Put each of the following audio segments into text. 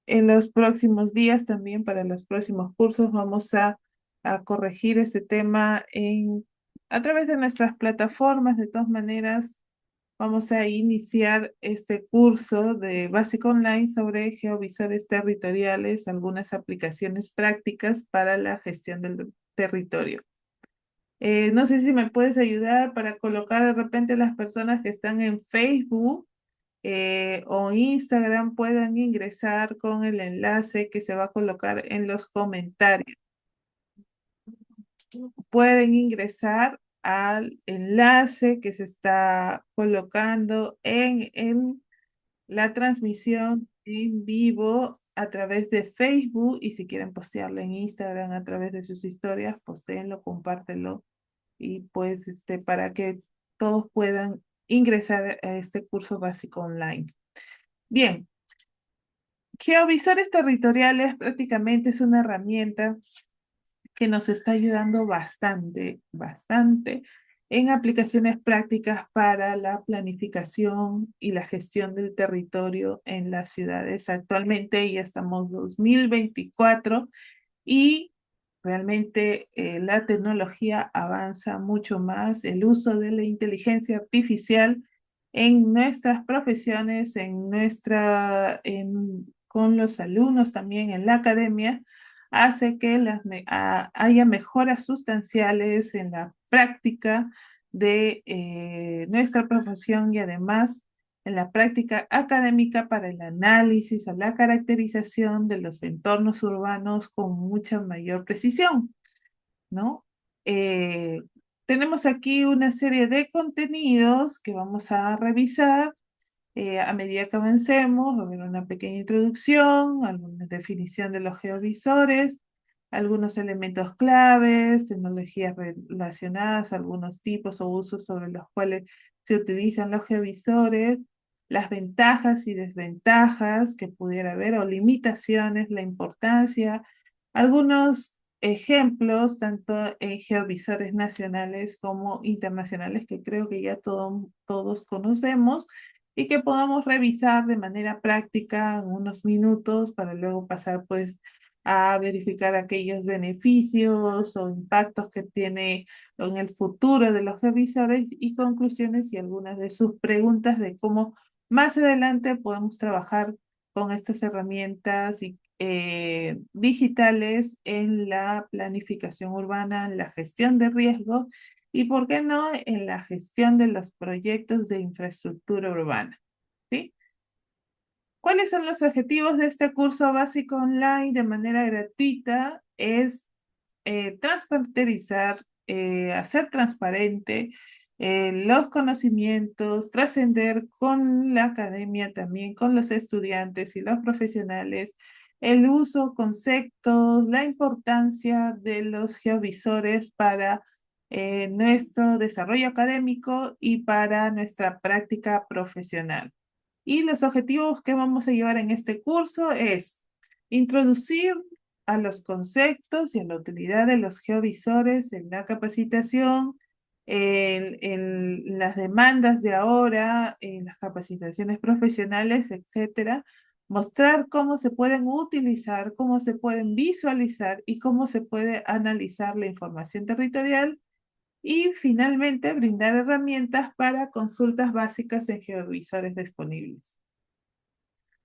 En los próximos días también para los próximos cursos vamos a corregir este tema a través de nuestras plataformas. De todas maneras, vamos a iniciar este curso de básico online sobre geovisores territoriales, algunas aplicaciones prácticas para la gestión del territorio. No sé si me puedes ayudar para colocar de repente las personas que están en Facebook o Instagram puedan ingresar con el enlace que se va a colocar en los comentarios. Pueden ingresar al enlace que se está colocando en la transmisión en vivo a través de Facebook, y si quieren postearlo en Instagram a través de sus historias, postéenlo, compártelo, y pues para que todos puedan ingresar a este curso básico online. Bien, geovisores territoriales prácticamente es una herramienta que nos está ayudando bastante, bastante en aplicaciones prácticas para la planificación y la gestión del territorio en las ciudades. Actualmente ya estamos 2024 y realmente la tecnología avanza mucho más. El uso de la inteligencia artificial en nuestras profesiones, con los alumnos también en la academia, hace que haya mejoras sustanciales en la práctica de nuestra profesión, y además en la práctica académica para el análisis o la caracterización de los entornos urbanos con mucha mayor precisión, ¿no? Eh, Tenemos aquí una serie de contenidos que vamos a revisar a medida que avancemos. Va a haber una pequeña introducción, alguna definición de los geovisores, algunos elementos claves, tecnologías relacionadas, algunos tipos o usos sobre los cuales se utilizan los geovisores, las ventajas y desventajas que pudiera haber o limitaciones, la importancia, algunos ejemplos tanto en geovisores nacionales como internacionales que creo que ya todos conocemos y que podamos revisar de manera práctica en unos minutos para luego pasar pues a verificar aquellos beneficios o impactos que tiene en el futuro de los revisores, y conclusiones y algunas de sus preguntas de cómo más adelante podemos trabajar con estas herramientas digitales en la planificación urbana, en la gestión de riesgos y, ¿por qué no?, en la gestión de los proyectos de infraestructura urbana. ¿Sí? ¿Cuáles son los objetivos de este curso básico online de manera gratuita? Es transparenterizar, hacer transparente los conocimientos, trascender con la academia también, con los estudiantes y los profesionales, el uso, conceptos, la importancia de los geovisores para nuestro desarrollo académico y para nuestra práctica profesional. Y los objetivos que vamos a llevar en este curso es introducir a los conceptos y a la utilidad de los geovisores en la capacitación, en las demandas de ahora, en las capacitaciones profesionales, etcétera. Mostrar cómo se pueden utilizar, cómo se pueden visualizar y cómo se puede analizar la información territorial. Y finalmente, brindar herramientas para consultas básicas en geovisores disponibles.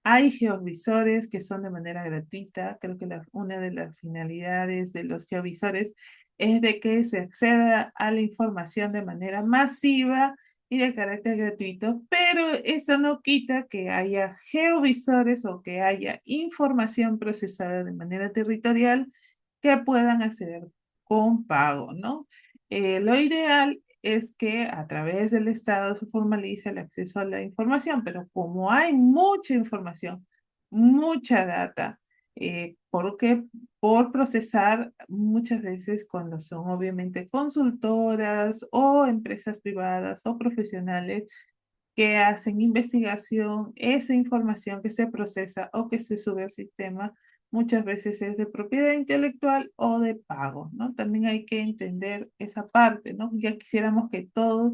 Hay geovisores que son de manera gratuita. Creo que una de las finalidades de los geovisores es de que se acceda a la información de manera masiva y de carácter gratuito, pero eso no quita que haya geovisores o que haya información procesada de manera territorial que puedan acceder con pago, ¿no? Lo ideal es que a través del Estado se formalice el acceso a la información, pero como hay mucha información, mucha data, porque por procesar muchas veces cuando son obviamente consultoras o empresas privadas o profesionales que hacen investigación, esa información que se procesa o que se sube al sistema muchas veces es de propiedad intelectual o de pago, ¿no? También hay que entender esa parte, ¿no? Ya quisiéramos que toda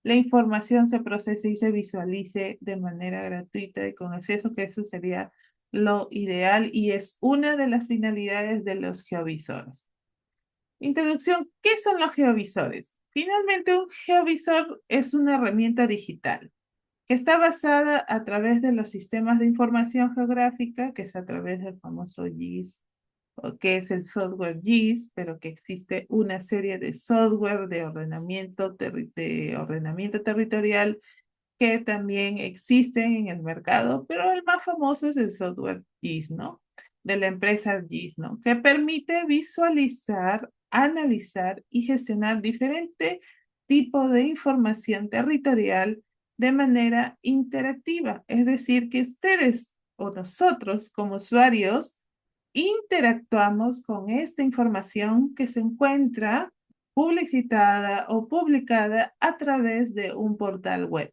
la información se procese y se visualice de manera gratuita y con acceso, que eso sería lo ideal y es una de las finalidades de los geovisores. Introducción, ¿qué son los geovisores? Finalmente, un geovisor es una herramienta digital que está basada a través de los sistemas de información geográfica, que es a través del famoso GIS, o que es el software GIS, pero que existe una serie de software de ordenamiento territorial que también existen en el mercado, pero el más famoso es el software GIS, ¿no? De la empresa GIS, ¿no? Que permite visualizar, analizar y gestionar diferentes tipos de información territorial de manera interactiva. Es decir, que ustedes o nosotros como usuarios interactuamos con esta información que se encuentra publicitada o publicada a través de un portal web.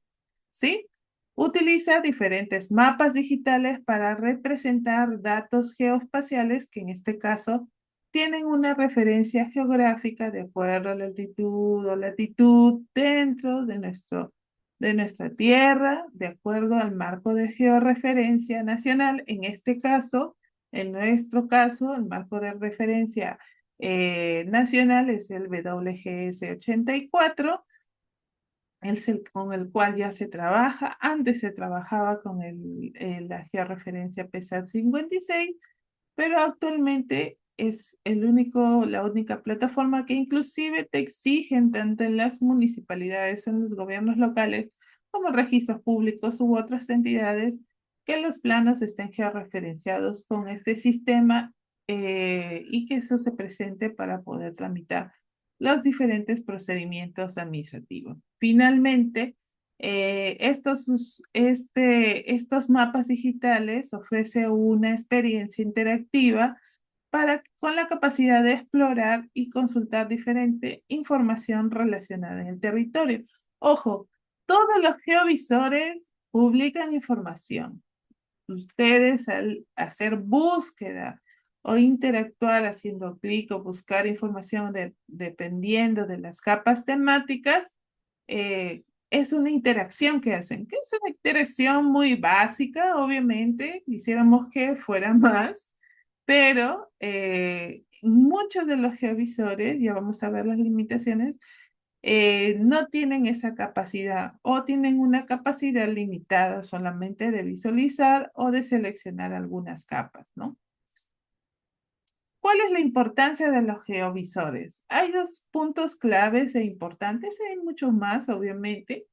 ¿Sí? Utiliza diferentes mapas digitales para representar datos geoespaciales que en este caso tienen una referencia geográfica de acuerdo a la altitud o latitud dentro de nuestra Tierra, de acuerdo al marco de georreferencia nacional. En nuestro caso, el marco de referencia nacional es el WGS 84, es el con el cual ya se trabaja. Antes se trabajaba con la georreferencia PESAT 56, pero actualmente es la única plataforma que inclusive te exigen tanto en las municipalidades, en los gobiernos locales, como registros públicos u otras entidades, que los planos estén georreferenciados con este sistema y que eso se presente para poder tramitar los diferentes procedimientos administrativos. Finalmente, estos mapas digitales ofrecen una experiencia interactiva con la capacidad de explorar y consultar diferente información relacionada en el territorio. Ojo, todos los geovisores publican información. Ustedes al hacer búsqueda o interactuar haciendo clic o buscar información dependiendo de las capas temáticas, es una interacción que hacen, que es una interacción muy básica, obviamente, quisiéramos que fuera más, pero muchos de los geovisores, ya vamos a ver las limitaciones, no tienen esa capacidad o tienen una capacidad limitada solamente de visualizar o de seleccionar algunas capas, ¿no? ¿Cuál es la importancia de los geovisores? Hay dos puntos claves e importantes, hay muchos más, obviamente.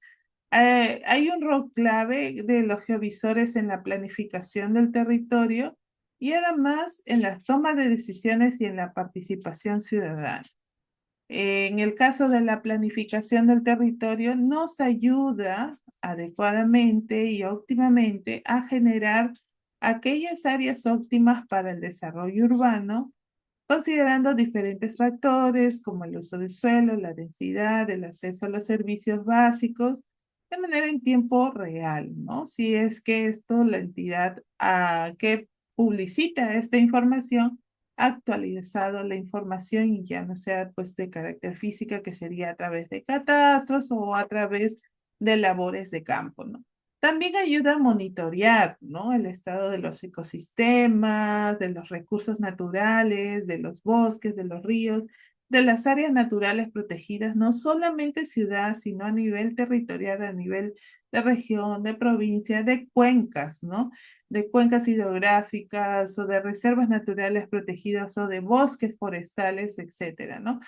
Hay un rol clave de los geovisores en la planificación del territorio y además en la toma de decisiones y en la participación ciudadana. En el caso de la planificación del territorio, nos ayuda adecuadamente y óptimamente a generar aquellas áreas óptimas para el desarrollo urbano, considerando diferentes factores como el uso del suelo, la densidad, el acceso a los servicios básicos, de manera en tiempo real, ¿no? Si es que la entidad que publicita esta información ha actualizado la información y ya no sea pues de carácter física, que sería a través de catastros o a través de labores de campo, ¿no? También ayuda a monitorear, ¿no? El estado de los ecosistemas, de los recursos naturales, de los bosques, de los ríos, de las áreas naturales protegidas, no solamente ciudad, sino a nivel territorial, a nivel de región, de provincia, de cuencas, ¿no? De cuencas hidrográficas o de reservas naturales protegidas o de bosques forestales, etcétera, ¿no?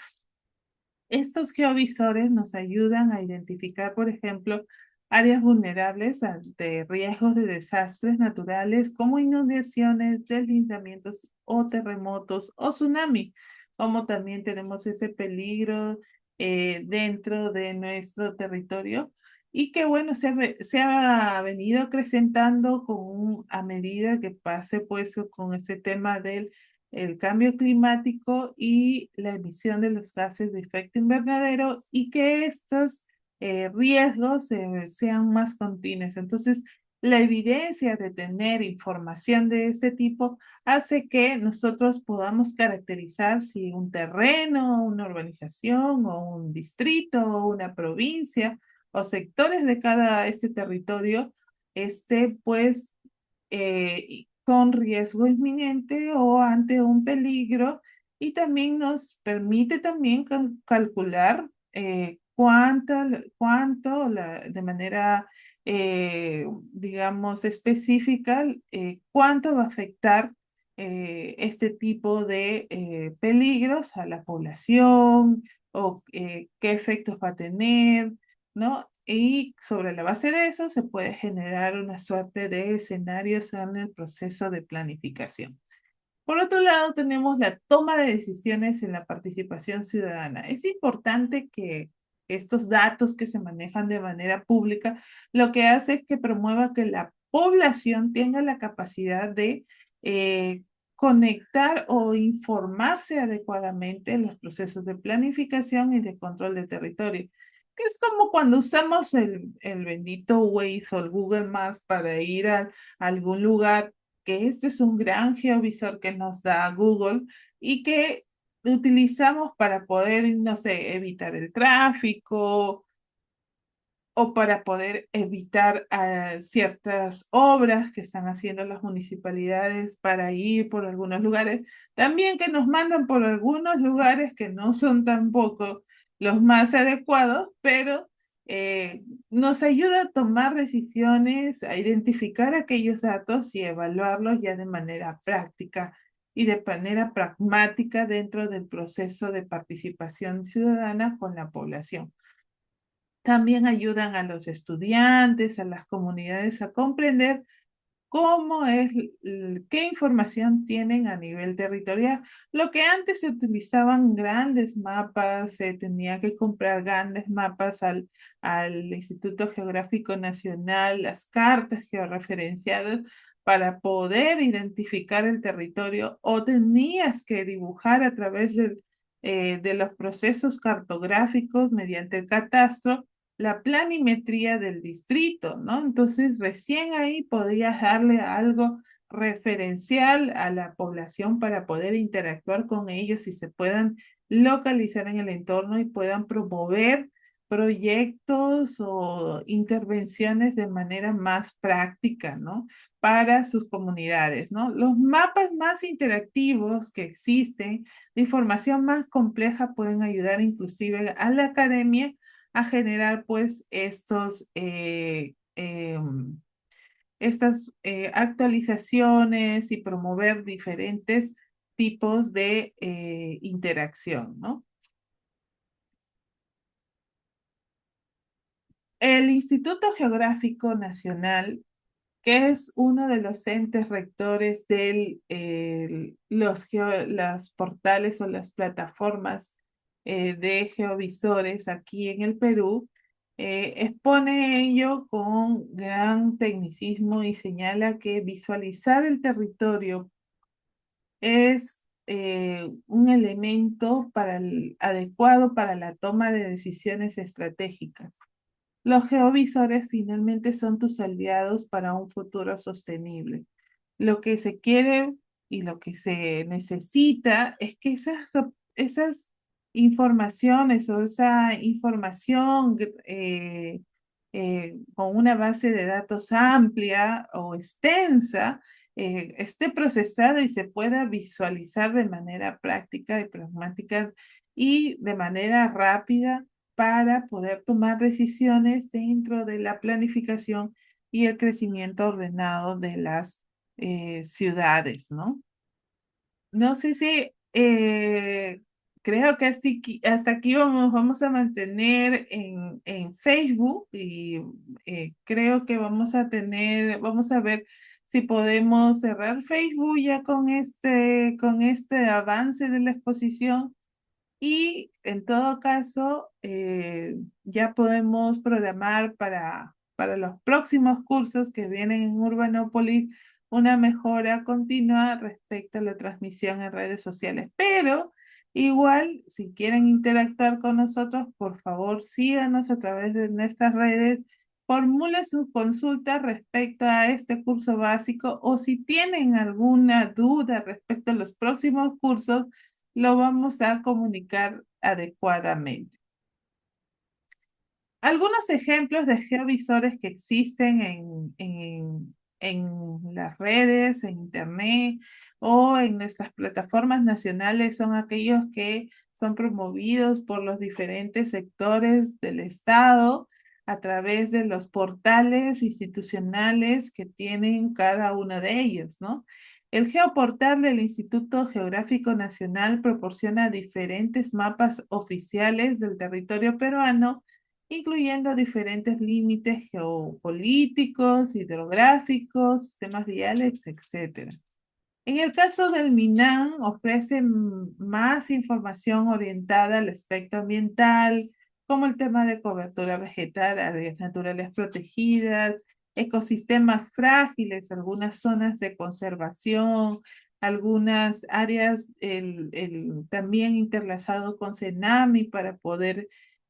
Estos geovisores nos ayudan a identificar, por ejemplo, áreas vulnerables ante riesgos de desastres naturales como inundaciones, deslizamientos o terremotos o tsunami, como también tenemos ese peligro dentro de nuestro territorio y que bueno, se ha venido acrecentando a medida que pase pues con este tema del el cambio climático y la emisión de los gases de efecto invernadero y que estos riesgos sean más continuos. Entonces, la evidencia de tener información de este tipo hace que nosotros podamos caracterizar si un terreno, una urbanización o un distrito o una provincia o sectores de cada este territorio pues con riesgo inminente o ante un peligro, y también nos permite también calcular de manera, digamos, específica, cuánto va a afectar este tipo de peligros a la población o qué efectos va a tener, ¿no? Y sobre la base de eso se puede generar una suerte de escenarios en el proceso de planificación. Por otro lado, tenemos la toma de decisiones en la participación ciudadana. Es importante que estos datos que se manejan de manera pública, lo que hace es que promueva que la población tenga la capacidad de eh, conectar o informarse adecuadamente en los procesos de planificación y de control de territorio. Que es como cuando usamos el bendito Waze o el Google Maps para ir a algún lugar, que este es un gran geovisor que nos da Google y que utilizamos para poder, no sé, evitar el tráfico o para poder evitar ciertas obras que están haciendo las municipalidades para ir por algunos lugares. También que nos mandan por algunos lugares que no son tampoco los más adecuados, pero nos ayuda a tomar decisiones, a identificar aquellos datos y evaluarlos ya de manera práctica y de manera pragmática dentro del proceso de participación ciudadana con la población. También ayudan a los estudiantes, a las comunidades a comprender cómo es, qué información tienen a nivel territorial. Lo que antes se utilizaban grandes mapas, se tenía que comprar grandes mapas al Instituto Geográfico Nacional, las cartas georreferenciadas para poder identificar el territorio, o tenías que dibujar a través de los procesos cartográficos mediante el catastro la planimetría del distrito, ¿no? Entonces, recién ahí podías darle algo referencial a la población para poder interactuar con ellos y se puedan localizar en el entorno y puedan promover proyectos o intervenciones de manera más práctica, ¿no? Para sus comunidades, ¿no? Los mapas más interactivos que existen, de información más compleja, pueden ayudar inclusive a la academia a generar pues estas actualizaciones y promover diferentes tipos de interacción, ¿no? El Instituto Geográfico Nacional, que es uno de los entes rectores de las portales o las plataformas de geovisores aquí en el Perú, expone ello con gran tecnicismo y señala que visualizar el territorio es un elemento adecuado para la toma de decisiones estratégicas. Los geovisores finalmente son tus aliados para un futuro sostenible. Lo que se quiere y lo que se necesita es que esas informaciones o esa información con una base de datos amplia o extensa esté procesada y se pueda visualizar de manera práctica y pragmática y de manera rápida para poder tomar decisiones dentro de la planificación y el crecimiento ordenado de las ciudades, ¿no? No sé si creo que hasta aquí vamos a mantener en Facebook y creo que vamos a ver si podemos cerrar Facebook ya con este avance de la exposición y en todo caso, ya podemos programar para los próximos cursos que vienen en Urbanópolis una mejora continua respecto a la transmisión en redes sociales. Pero igual, si quieren interactuar con nosotros, por favor, síganos a través de nuestras redes. Formule sus consultas respecto a este curso básico o si tienen alguna duda respecto a los próximos cursos, lo vamos a comunicar adecuadamente. Algunos ejemplos de geovisores que existen en las redes, en internet o en nuestras plataformas nacionales son aquellos que son promovidos por los diferentes sectores del Estado a través de los portales institucionales que tienen cada uno de ellos, ¿no? El geoportal del Instituto Geográfico Nacional proporciona diferentes mapas oficiales del territorio peruano, incluyendo diferentes límites geopolíticos, hidrográficos, sistemas viales, etc. En el caso del MINAN, ofrece más información orientada al aspecto ambiental, como el tema de cobertura vegetal, áreas naturales protegidas, ecosistemas frágiles, algunas zonas de conservación, algunas áreas también interlazado con CENAMI para poder,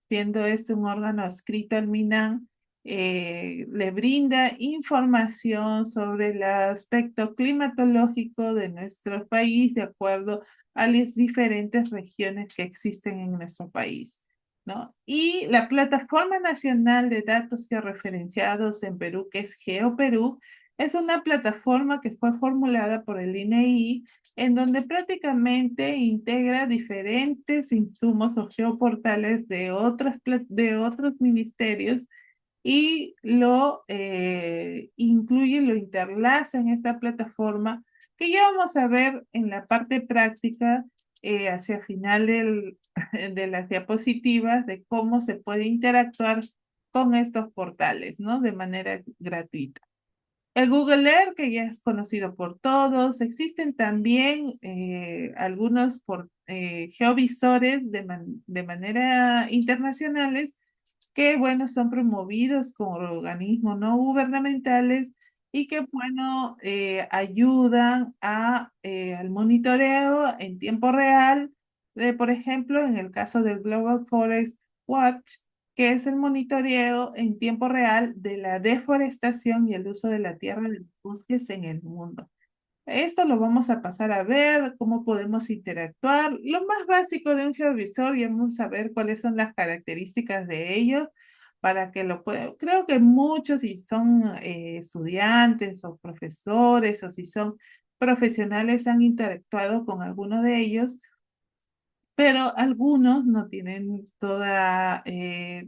siendo este un órgano adscrito al MINAN, le brinda información sobre el aspecto climatológico de nuestro país de acuerdo a las diferentes regiones que existen en nuestro país, ¿no? Y la Plataforma Nacional de Datos Georreferenciados en Perú, que es GeoPerú, es una plataforma que fue formulada por el INEI en donde prácticamente integra diferentes insumos o geoportales de otros ministerios y lo incluye, lo interlaza en esta plataforma que ya vamos a ver en la parte práctica hacia final de las diapositivas de cómo se puede interactuar con estos portales, ¿no? De manera gratuita. El Google Earth, que ya es conocido por todos, existen también algunos geovisores de manera internacionales que, bueno, son promovidos con organismos no gubernamentales y que, bueno, ayudan al monitoreo en tiempo real de, por ejemplo, en el caso del Global Forest Watch, que es el monitoreo en tiempo real de la deforestación y el uso de la tierra de los bosques en el mundo. Esto lo vamos a pasar a ver, cómo podemos interactuar. Lo más básico de un geovisor y vamos a ver cuáles son las características de ellos para que lo puedan. Creo que muchos, si son estudiantes o profesores o si son profesionales, han interactuado con alguno de ellos, pero algunos no tienen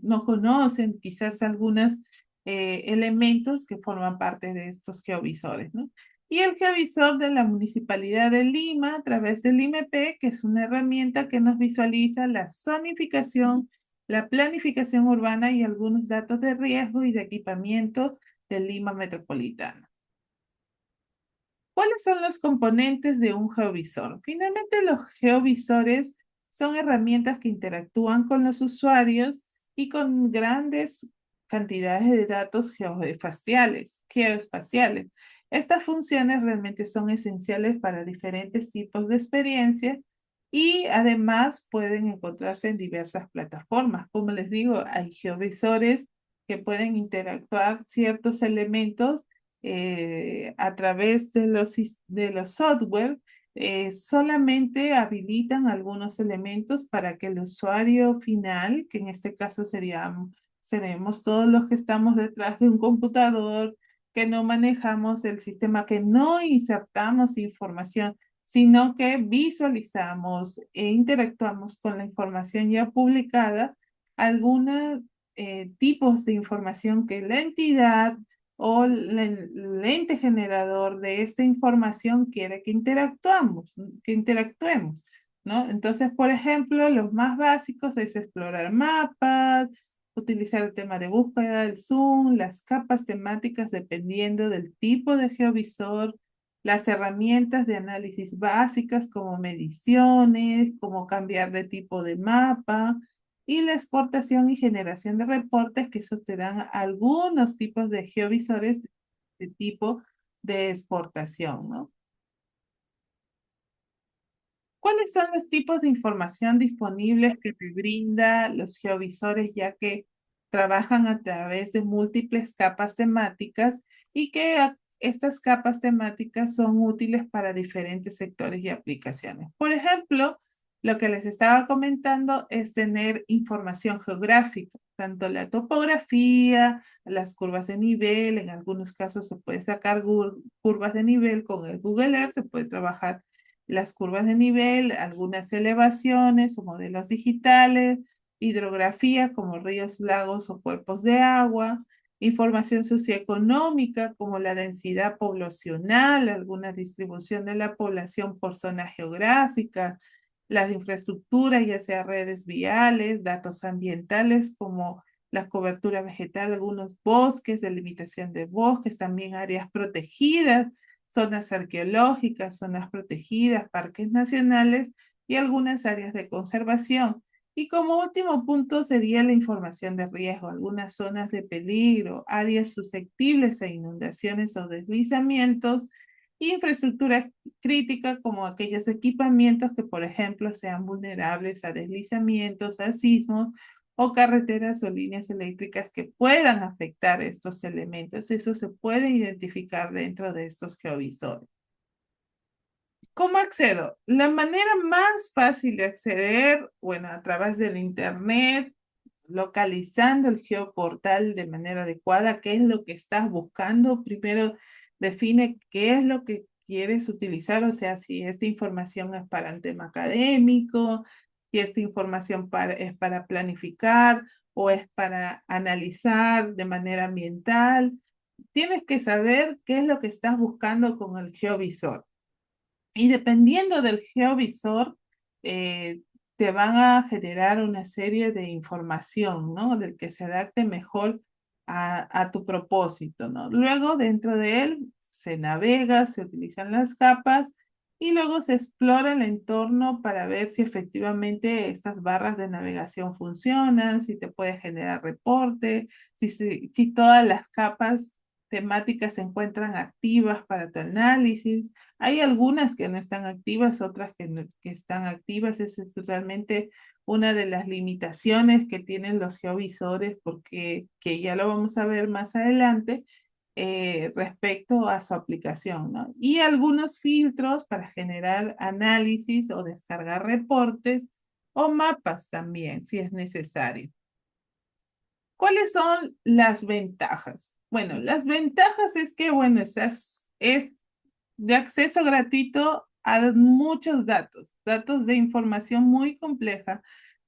no conocen quizás algunos elementos que forman parte de estos geovisores, ¿no? Y el geovisor de la Municipalidad de Lima, a través del IMP, que es una herramienta que nos visualiza la zonificación, la planificación urbana y algunos datos de riesgo y de equipamiento de Lima Metropolitana. ¿Cuáles son los componentes de un geovisor? Finalmente, los geovisores son herramientas que interactúan con los usuarios y con grandes cantidades de datos geoespaciales. Estas funciones realmente son esenciales para diferentes tipos de experiencias y además pueden encontrarse en diversas plataformas. Como les digo, hay geovisores que pueden interactuar ciertos elementos a través de los software, solamente habilitan algunos elementos para que el usuario final, que en este caso seremos todos los que estamos detrás de un computador, que no manejamos el sistema, que no insertamos información, sino que visualizamos e interactuamos con la información ya publicada, algunos tipos de información que la entidad o el ente generador de esta información quiere que interactuemos, ¿no? Entonces, por ejemplo, los más básicos es explorar mapas, utilizar el tema de búsqueda, el zoom, las capas temáticas dependiendo del tipo de geovisor, las herramientas de análisis básicas como mediciones, como cambiar de tipo de mapa, y la exportación y generación de reportes, que eso te dan algunos tipos de geovisores de tipo de exportación, ¿no? ¿Cuáles son los tipos de información disponibles que te brinda los geovisores, ya que trabajan a través de múltiples capas temáticas y que estas capas temáticas son útiles para diferentes sectores y aplicaciones? Por ejemplo, Lo que les estaba comentando es tener información geográfica, tanto la topografía, las curvas de nivel, en algunos casos se puede sacar curvas de nivel con el Google Earth, se puede trabajar las curvas de nivel, algunas elevaciones o modelos digitales, hidrografía como ríos, lagos o cuerpos de agua, información socioeconómica como la densidad poblacional, alguna distribución de la población por zona geográfica, las infraestructuras, ya sea redes viales, datos ambientales como la cobertura vegetal, algunos bosques, delimitación de bosques, también áreas protegidas, zonas arqueológicas, zonas protegidas, parques nacionales y algunas áreas de conservación. Y como último punto sería la información de riesgo, algunas zonas de peligro, áreas susceptibles a inundaciones o deslizamientos, infraestructura crítica como aquellos equipamientos que, por ejemplo, sean vulnerables a deslizamientos, a sismos o carreteras o líneas eléctricas que puedan afectar estos elementos. Eso se puede identificar dentro de estos geovisores. ¿Cómo accedo? La manera más fácil de acceder, bueno, a través del Internet, localizando el geoportal de manera adecuada, qué es lo que estás buscando. Primero define qué es lo que quieres utilizar, o sea, si esta información es para un tema académico, si esta información es para planificar o es para analizar de manera ambiental. Tienes que saber qué es lo que estás buscando con el geovisor. Y dependiendo del geovisor, eh, te van a generar una serie de información, ¿no? Del que se adapte mejor a tu propósito, ¿no? Luego, dentro de él, se navega, se utilizan las capas y luego se explora el entorno para ver si efectivamente estas barras de navegación funcionan, si te puede generar reporte, si todas las capas temáticas se encuentran activas para tu análisis. Hay algunas que no están activas, otras que están activas. Esa es realmente una de las limitaciones que tienen los geovisores, porque que ya lo vamos a ver más adelante respecto a su aplicación, ¿no? Y algunos filtros para generar análisis o descargar reportes o mapas también, si es necesario. ¿Cuáles son las ventajas? Bueno, las ventajas es que, bueno, es de acceso gratuito a muchos datos, datos de información muy compleja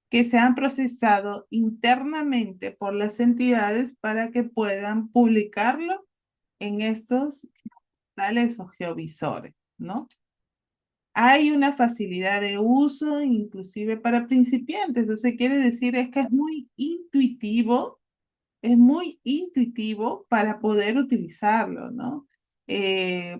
que se han procesado internamente por las entidades para que puedan publicarlo en estos portales o geovisores, ¿no? Hay una facilidad de uso, inclusive para principiantes, o sea, quiere decir es que es muy intuitivo para poder utilizarlo, ¿no?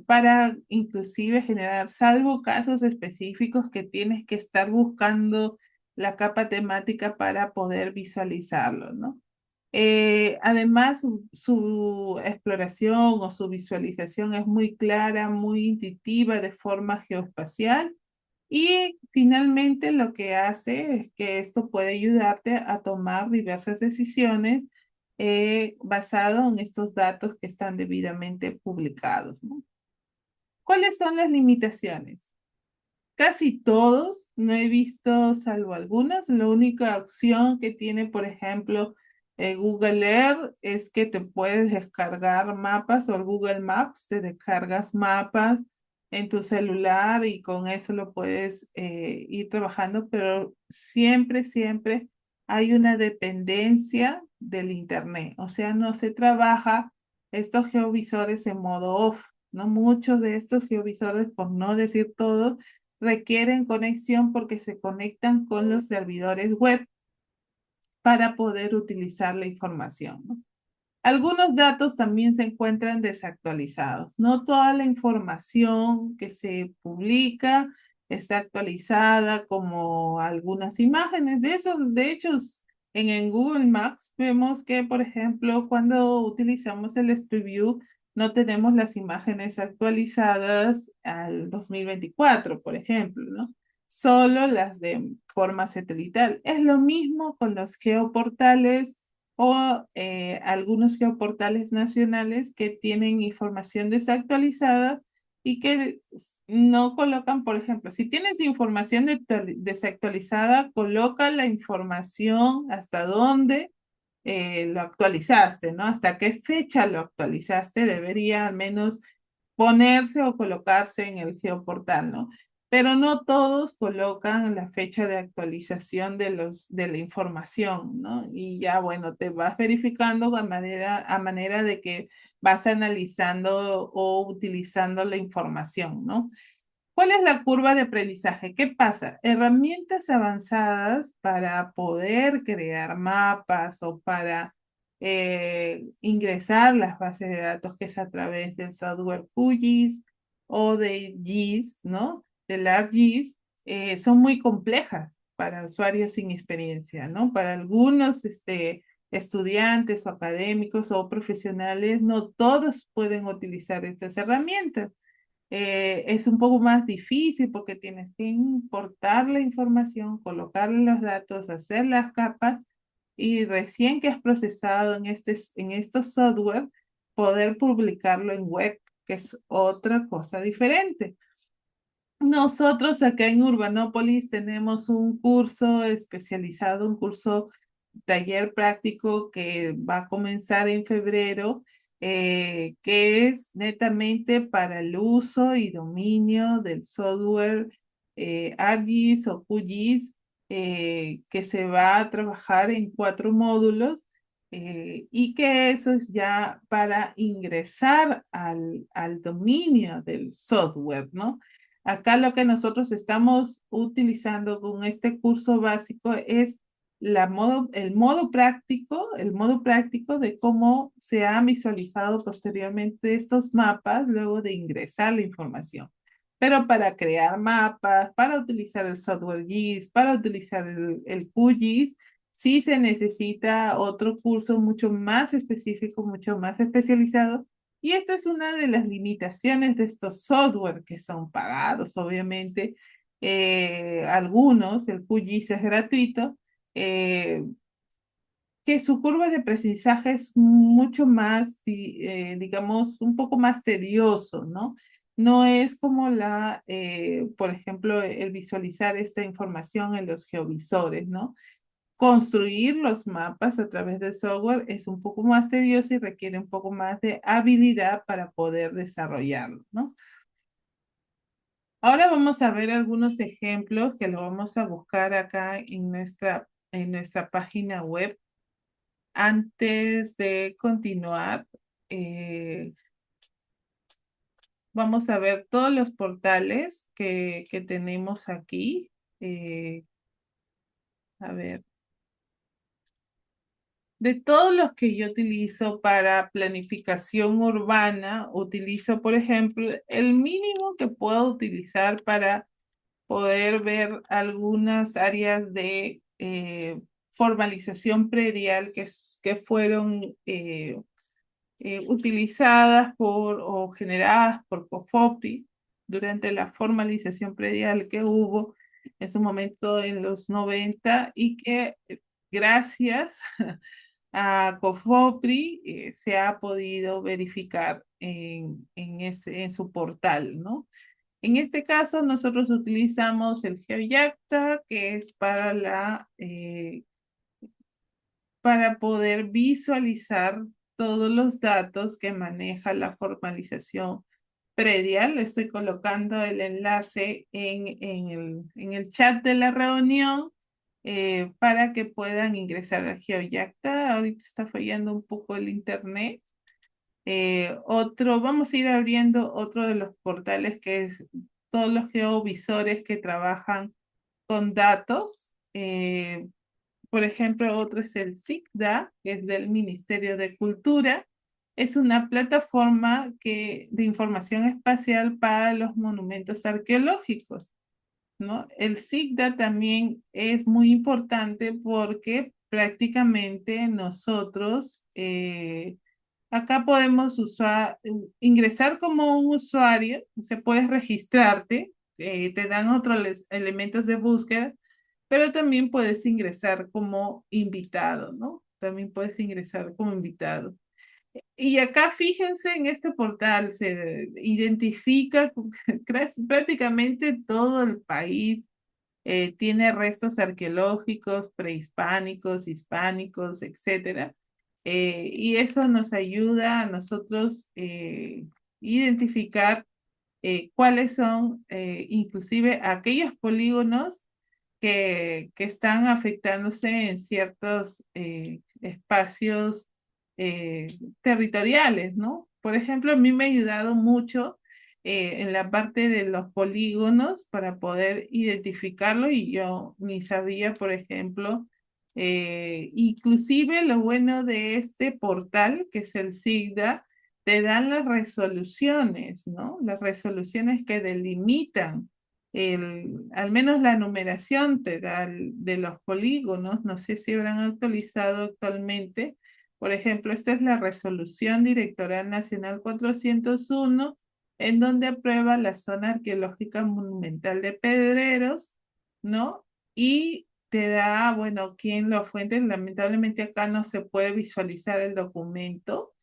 Para inclusive generar, salvo casos específicos que tienes que estar buscando la capa temática para poder visualizarlo, ¿no? Además, su exploración o su visualización es muy clara, muy intuitiva de forma geoespacial y finalmente lo que hace es que esto puede ayudarte a tomar diversas decisiones basado en estos datos que están debidamente publicados, ¿no? ¿Cuáles son las limitaciones? Casi todos, no he visto salvo algunas, la única opción que tiene, por ejemplo, Google Earth es que te puedes descargar mapas o el Google Maps, te descargas mapas en tu celular y con eso lo puedes ir trabajando, pero siempre, siempre hay una dependencia del Internet, o sea, no se trabaja estos geovisores en modo off, ¿no? Muchos de estos geovisores, por no decir todos, requieren conexión porque se conectan con los servidores web para poder utilizar la información, ¿no? Algunos datos también se encuentran desactualizados. No toda la información que se publica está actualizada, como algunas imágenes. De eso, de hecho, en Google Maps vemos que, por ejemplo, cuando utilizamos el Street View, no tenemos las imágenes actualizadas al 2024, por ejemplo, ¿no? Solo las de forma satelital. Es lo mismo con los geoportales o algunos geoportales nacionales que tienen información desactualizada y que no colocan, por ejemplo, si tienes información desactualizada, coloca la información hasta dónde lo actualizaste, ¿no? Hasta qué fecha lo actualizaste, debería al menos ponerse o colocarse en el geoportal, ¿no? Pero no todos colocan la fecha de actualización de la información, ¿no? Y ya, bueno, te vas verificando a manera de que vas analizando o utilizando la información, ¿no? ¿Cuál es la curva de aprendizaje? ¿Qué pasa? Herramientas avanzadas para poder crear mapas o para ingresar las bases de datos, que es a través del software QGIS o de GIS, ¿no? Del ArcGIS, son muy complejas para usuarios sin experiencia, ¿no? Para algunos estudiantes o académicos o profesionales, no todos pueden utilizar estas herramientas. Es un poco más difícil porque tienes que importar la información, colocarle los datos, hacer las capas y recién que has procesado en estos software, poder publicarlo en web, que es otra cosa diferente. Nosotros acá en Urbanópolis tenemos un curso especializado, un curso taller práctico que va a comenzar en febrero, que es netamente para el uso y dominio del software ArcGIS o QGIS, que se va a trabajar en 4 módulos, y que eso es ya para ingresar al dominio del software, ¿no? Acá lo que nosotros estamos utilizando con este curso básico es el modo práctico de cómo se han visualizado posteriormente estos mapas luego de ingresar la información. Pero para crear mapas, para utilizar el software GIS, para utilizar el QGIS, sí se necesita otro curso mucho más específico, mucho más especializado. Y esto es una de las limitaciones de estos software que son pagados, obviamente. Algunos, el QGIS es gratuito, eh, que su curva de aprendizaje es mucho más, digamos, un poco más tedioso, ¿no? No es como por ejemplo, el visualizar esta información en los geovisores, ¿no? Construir los mapas a través del software es un poco más tedioso y requiere un poco más de habilidad para poder desarrollarlo, ¿no? Ahora vamos a ver algunos ejemplos que lo vamos a buscar acá en nuestra página web. Antes de continuar, eh, vamos a ver todos los portales que tenemos aquí. Eh, a ver, de todos los que yo utilizo para planificación urbana, utilizo, por ejemplo, el mínimo que puedo utilizar para poder ver algunas áreas de formalización predial que fueron utilizadas o generadas por COFOPRI durante la formalización predial que hubo en su momento en los 90 y que gracias a COFOPRI se ha podido verificar en su portal, ¿no? En este caso, nosotros utilizamos el GeoYacta, que es para poder visualizar todos los datos que maneja la formalización predial. Le estoy colocando el enlace en el chat de la reunión, para que puedan ingresar a GeoYacta. Ahorita está fallando un poco el internet. Vamos a ir abriendo otro de los portales que es todos los geovisores que trabajan con datos. Por ejemplo, otro es el SICDA, que es del Ministerio de Cultura. Es una plataforma de información espacial para los monumentos arqueológicos, ¿no? El SICDA también es muy importante porque prácticamente nosotros acá podemos ingresar como un usuario, se puedes registrarte, te dan otros elementos de búsqueda, pero también puedes ingresar como invitado, ¿no? También puedes ingresar como invitado. Y acá fíjense en este portal, se identifica prácticamente todo el país, tiene restos arqueológicos, prehispánicos, hispánicos, etcétera. Y eso nos ayuda a nosotros identificar cuáles son inclusive aquellos polígonos que están afectándose en ciertos espacios eh, territoriales, ¿no? Por ejemplo, a mí me ha ayudado mucho en la parte de los polígonos para poder identificarlo y yo ni sabía, por ejemplo, inclusive lo bueno de este portal, que es el SIGDA, te dan las resoluciones, ¿no? Las resoluciones que delimitan al menos la numeración te da de los polígonos, no sé si habrán actualizado actualmente. Por ejemplo, esta es la Resolución Directoral Nacional 401, en donde aprueba la zona arqueológica monumental de Pedreros, ¿no? Y te da, bueno, quién lo fuente. Lamentablemente acá no se puede visualizar el documento,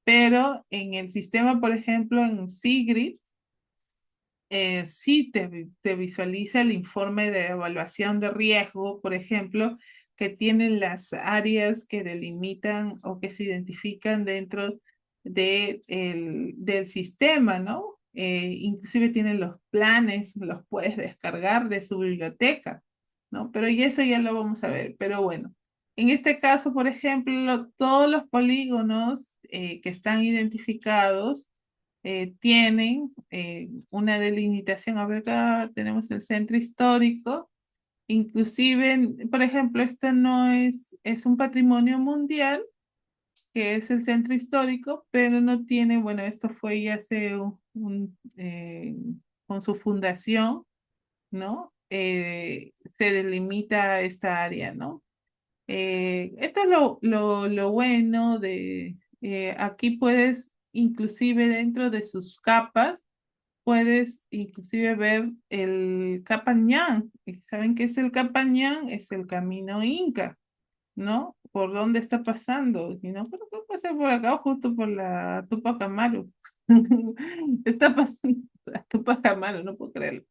pero en el sistema, por ejemplo, en Sigrid, sí te visualiza el informe de evaluación de riesgo, por ejemplo, que tienen las áreas que delimitan o que se identifican dentro del sistema, ¿no? Inclusive tienen los planes, los puedes descargar de su biblioteca, ¿no? Pero y eso ya lo vamos a ver. Pero bueno, en este caso, por ejemplo, todos los polígonos que están identificados tienen una delimitación. A ver, acá tenemos el centro histórico. Inclusive, por ejemplo, este no es un patrimonio mundial, que es el centro histórico, pero no tiene, bueno, esto fue ya hace con su fundación, ¿no? Se delimita esta área, ¿no? Esto es lo bueno de, aquí puedes, inclusive dentro de sus capas, puedes inclusive ver el Capañán. ¿Y saben qué es el Capañán? Es el camino inca, ¿no? ¿Por dónde está pasando? Y no creo que pasa por acá, justo por la Tupac Amaru. Está pasando la Tupac Amaru, no puedo creerlo.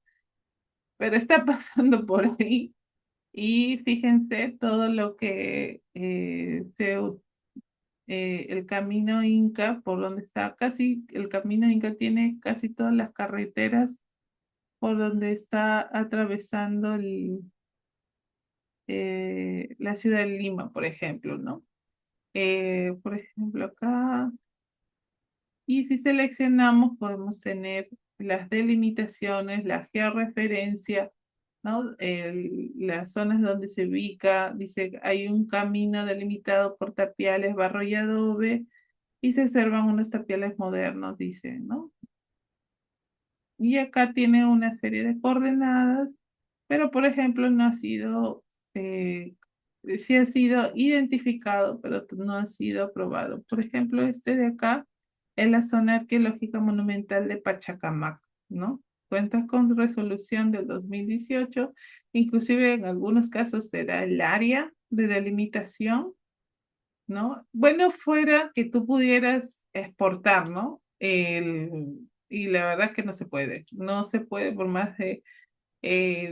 Pero está pasando por ahí. Y fíjense todo lo que el camino Inca, por donde está casi, el camino Inca tiene casi todas las carreteras por donde está atravesando la ciudad de Lima, por ejemplo, ¿no? Por ejemplo, acá, y si seleccionamos, podemos tener las delimitaciones, la georreferencia, ¿no? Las zonas donde se ubica, dice, hay un camino delimitado por tapiales, barro y adobe, y se observan unos tapiales modernos, dice, ¿no? Y acá tiene una serie de coordenadas, pero por ejemplo no ha sido, sí ha sido identificado, pero no ha sido aprobado. Por ejemplo, este de acá es la zona arqueológica monumental de Pachacamac, ¿no? Cuenta con resolución del 2018, inclusive en algunos casos se da el área de delimitación, ¿no? Bueno, fuera que tú pudieras exportar, ¿no? Y la verdad es que no se puede por más de...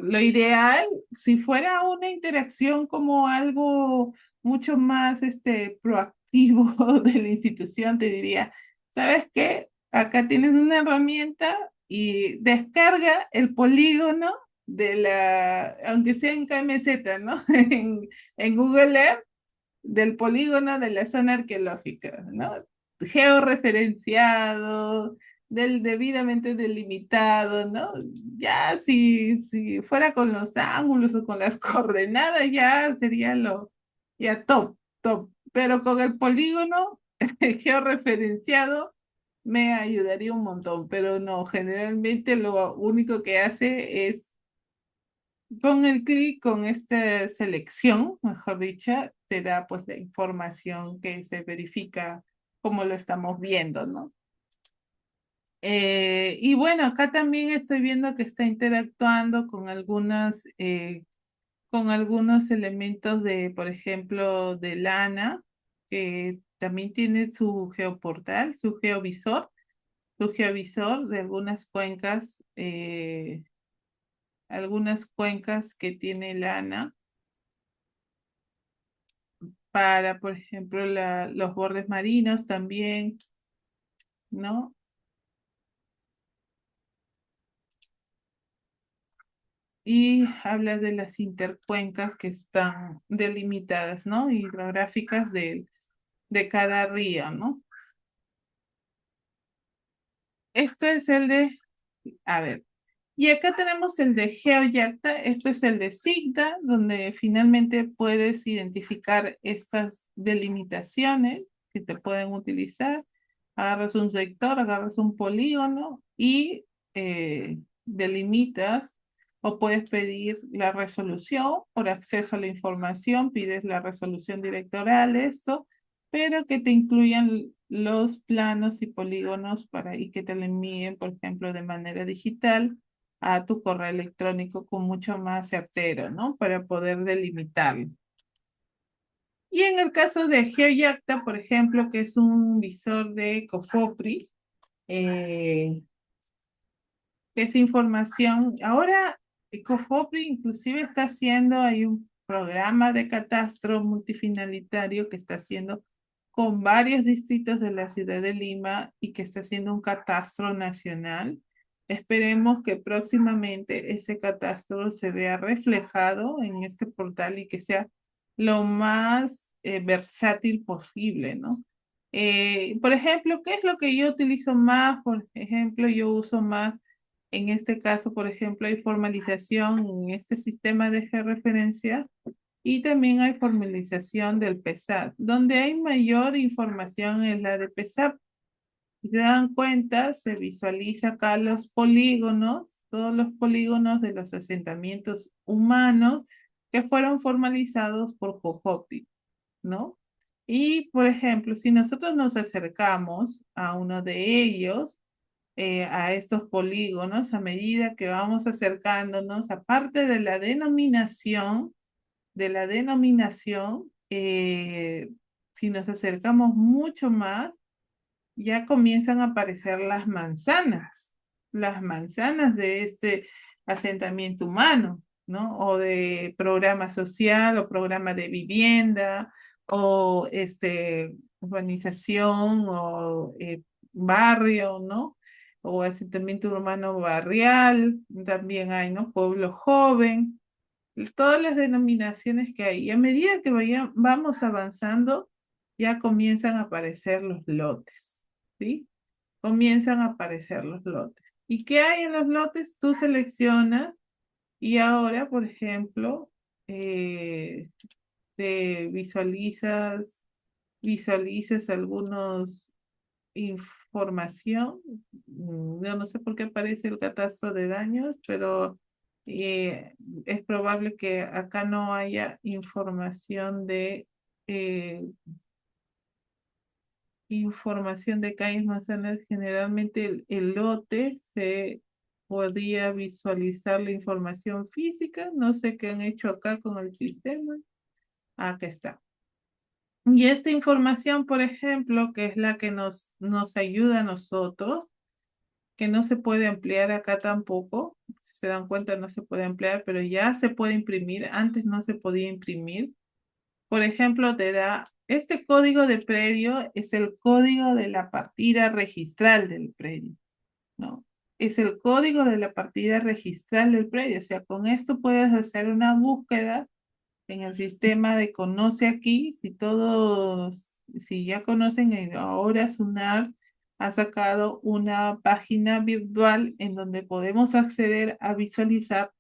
lo ideal, si fuera una interacción como algo mucho más proactivo de la institución, te diría, ¿sabes qué? Acá tienes una herramienta y descarga el polígono aunque sea en KMZ, ¿no? En Google Earth del polígono de la zona arqueológica, ¿no? Georreferenciado, del debidamente delimitado, ¿no? Ya si fuera con los ángulos o con las coordenadas, ya sería ya top. Pero con el polígono georreferenciado me ayudaría un montón, pero no, generalmente lo único que hace es con el clic, con esta selección, mejor dicho, te da pues la información que se verifica como lo estamos viendo, ¿no? Y bueno, acá también estoy viendo que está interactuando con algunos elementos de, por ejemplo, de lana, que también tiene su geoportal, su geovisor de algunas cuencas que tiene el ANA para, por ejemplo, los bordes marinos también, ¿no? Y habla de las intercuencas que están delimitadas, ¿no? Hidrográficas de cada río, ¿no? Este es el de, a ver, y acá tenemos el de GeoYacta, esto es el de SIGDA, donde finalmente puedes identificar estas delimitaciones que te pueden utilizar. Agarras un sector, agarras un polígono y delimitas o puedes pedir la resolución por acceso a la información, pides la resolución directoral, esto, pero que te incluyan los planos y polígonos y que te lo envíen, por ejemplo, de manera digital a tu correo electrónico con mucho más certero, ¿no? Para poder delimitarlo. Y en el caso de GeoYacta, por ejemplo, que es un visor de Cofopri, eh, esa información, ahora Cofopri inclusive está haciendo, hay un programa de catastro multifinalitario que está haciendo con varios distritos de la ciudad de Lima y que está haciendo un catastro nacional. Esperemos que próximamente ese catastro se vea reflejado en este portal y que sea lo más versátil posible, ¿no? Por ejemplo, ¿qué es lo que yo utilizo más? Por ejemplo, yo uso más, en este caso, por ejemplo, hay formalización en este sistema de georreferencia y también hay formalización del PESAP. Donde hay mayor información es la de PESAP. Si se dan cuenta, se visualiza acá los polígonos, todos los polígonos de los asentamientos humanos que fueron formalizados por Jojopi, ¿no? Y, por ejemplo, si nosotros nos acercamos a uno de ellos, a estos polígonos, a medida que vamos acercándonos, aparte de la denominación, si nos acercamos mucho más, ya comienzan a aparecer las manzanas de este asentamiento humano, ¿no? O de programa social o programa de vivienda o urbanización o barrio, ¿no? O asentamiento urbano barrial, también hay, ¿no? Pueblo joven, todas las denominaciones que hay. Y a medida que vamos avanzando, ya comienzan a aparecer los lotes, ¿sí? Comienzan a aparecer los lotes. ¿Y qué hay en los lotes? Tú seleccionas y ahora, por ejemplo, te visualizas algunos información. Yo no sé por qué aparece el catastro de daños, pero eh, es probable que acá no haya eh, información de calles manzanas. Generalmente el lote se podía visualizar la información física. No sé qué han hecho acá con el sistema. Acá está. Y esta información, por ejemplo, que es la que nos ayuda a nosotros, que no se puede ampliar acá tampoco. Si se dan cuenta, no se puede ampliar, pero ya se puede imprimir. Antes no se podía imprimir. Por ejemplo, te da, este código de predio es el código de la partida registral del predio, ¿no? Es el código de la partida registral del predio. O sea, con esto puedes hacer una búsqueda en el sistema de Conoce Aquí. Si ya conocen, ahora SUNAR ha sacado una página virtual en donde podemos acceder a visualizar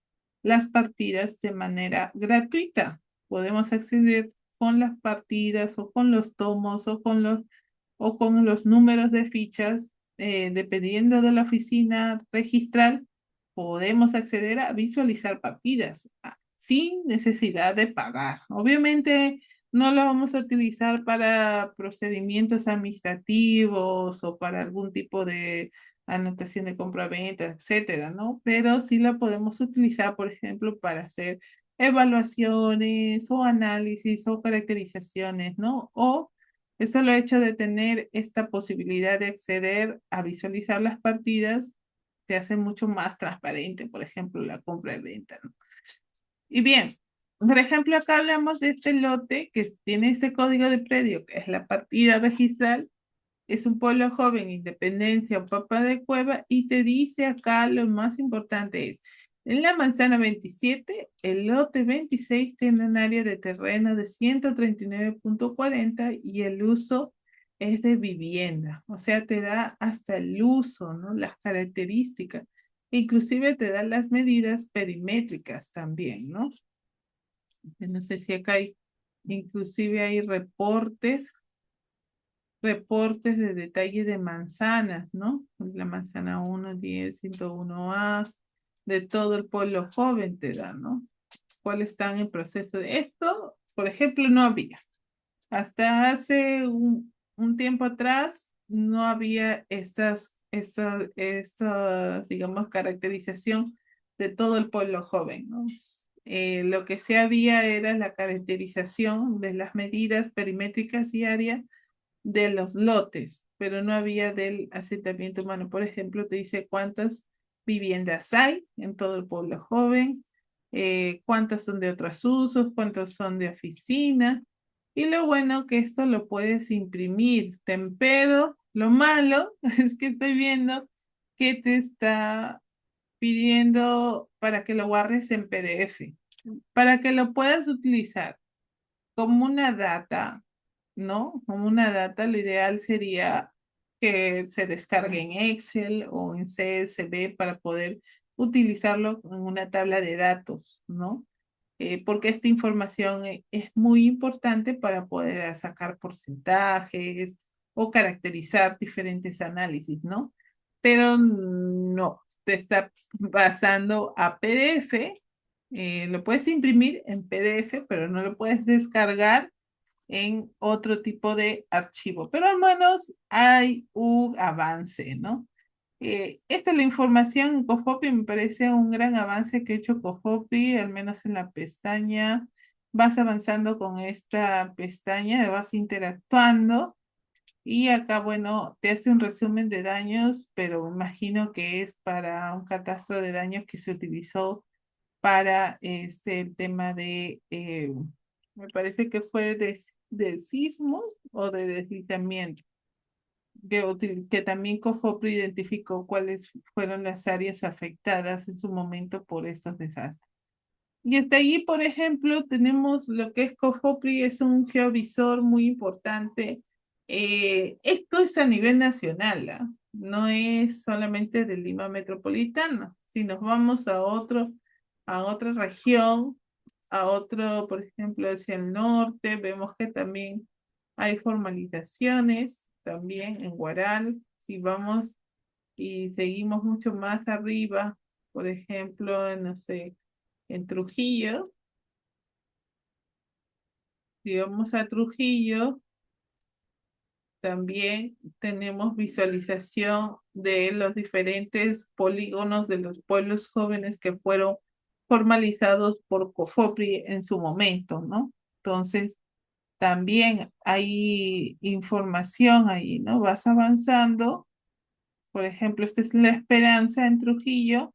las partidas de manera gratuita. Podemos acceder con las partidas o con los tomos o con los números de fichas, dependiendo de la oficina registral, podemos acceder a visualizar partidas sin necesidad de pagar. Obviamente no lo vamos a utilizar para procedimientos administrativos o para algún tipo de anotación de compra-venta, etcétera, ¿no? Pero sí la podemos utilizar, por ejemplo, para hacer evaluaciones o análisis o caracterizaciones, ¿no? O Eso lo hecho de tener esta posibilidad de acceder a visualizar las partidas te hace mucho más transparente, por ejemplo, la compra y venta, ¿no? Y bien, por ejemplo, acá hablamos de este lote que tiene este código de predio, que es la partida registral, es un pueblo joven, Independencia o Papa de Cueva, y te dice acá lo más importante es, en la manzana 27, el lote 26 tiene un área de terreno de 139,40 y el uso es de vivienda, o sea, te da hasta el uso, ¿no? Las características, inclusive te da las medidas perimétricas también, ¿no? No sé si acá hay, inclusive hay reportes de detalle de manzanas, ¿no? Pues la manzana 1, 10, 101A, de todo el pueblo joven te da, ¿no? ¿Cuáles están en proceso de esto? Por ejemplo, no había. Hasta hace un tiempo atrás no había digamos, caracterización de todo el pueblo joven, ¿no? Lo que sí había era la caracterización de las medidas perimétricas diarias de los lotes, pero no había del asentamiento humano. Por ejemplo, te dice cuántas viviendas hay en todo el pueblo joven, cuántas son de otros usos, cuántas son de oficina. Y lo bueno que esto lo puedes imprimir, pero lo malo es que estoy viendo que te está pidiendo para que lo guardes en PDF, para que lo puedas utilizar como una data, ¿no? Como una data, lo ideal sería que se descargue en Excel o en CSV para poder utilizarlo en una tabla de datos, ¿no? Porque esta información es muy importante para poder sacar porcentajes o caracterizar diferentes análisis, ¿no? Pero no, te está pasando a PDF, lo puedes imprimir en PDF, pero no lo puedes descargar en otro tipo de archivo. Pero al menos hay un avance, ¿no? Esta es la información en Cofopri, me parece un gran avance que ha hecho Cofopri, al menos en la pestaña. Vas avanzando con esta pestaña, vas interactuando y acá, bueno, te hace un resumen de daños, pero me imagino que es para un catastro de daños que se utilizó para el tema de, me parece que fue de sismos o de deslizamiento, que también COFOPRI identificó cuáles fueron las áreas afectadas en su momento por estos desastres. Y hasta allí, por ejemplo, tenemos lo que es COFOPRI, es un geovisor muy importante. Esto es a nivel nacional, ¿ah? No es solamente de Lima Metropolitana. Si nos vamos a otra región, a otro, por ejemplo, hacia el norte, vemos que también hay formalizaciones, también en Guaral. Si vamos y seguimos mucho más arriba, por ejemplo, no sé, en Trujillo, si vamos a Trujillo, también tenemos visualización de los diferentes polígonos de los pueblos jóvenes que fueron formalizados por COFOPRI en su momento, ¿no? Entonces, también hay información ahí, ¿no? Vas avanzando. Por ejemplo, esta es La Esperanza en Trujillo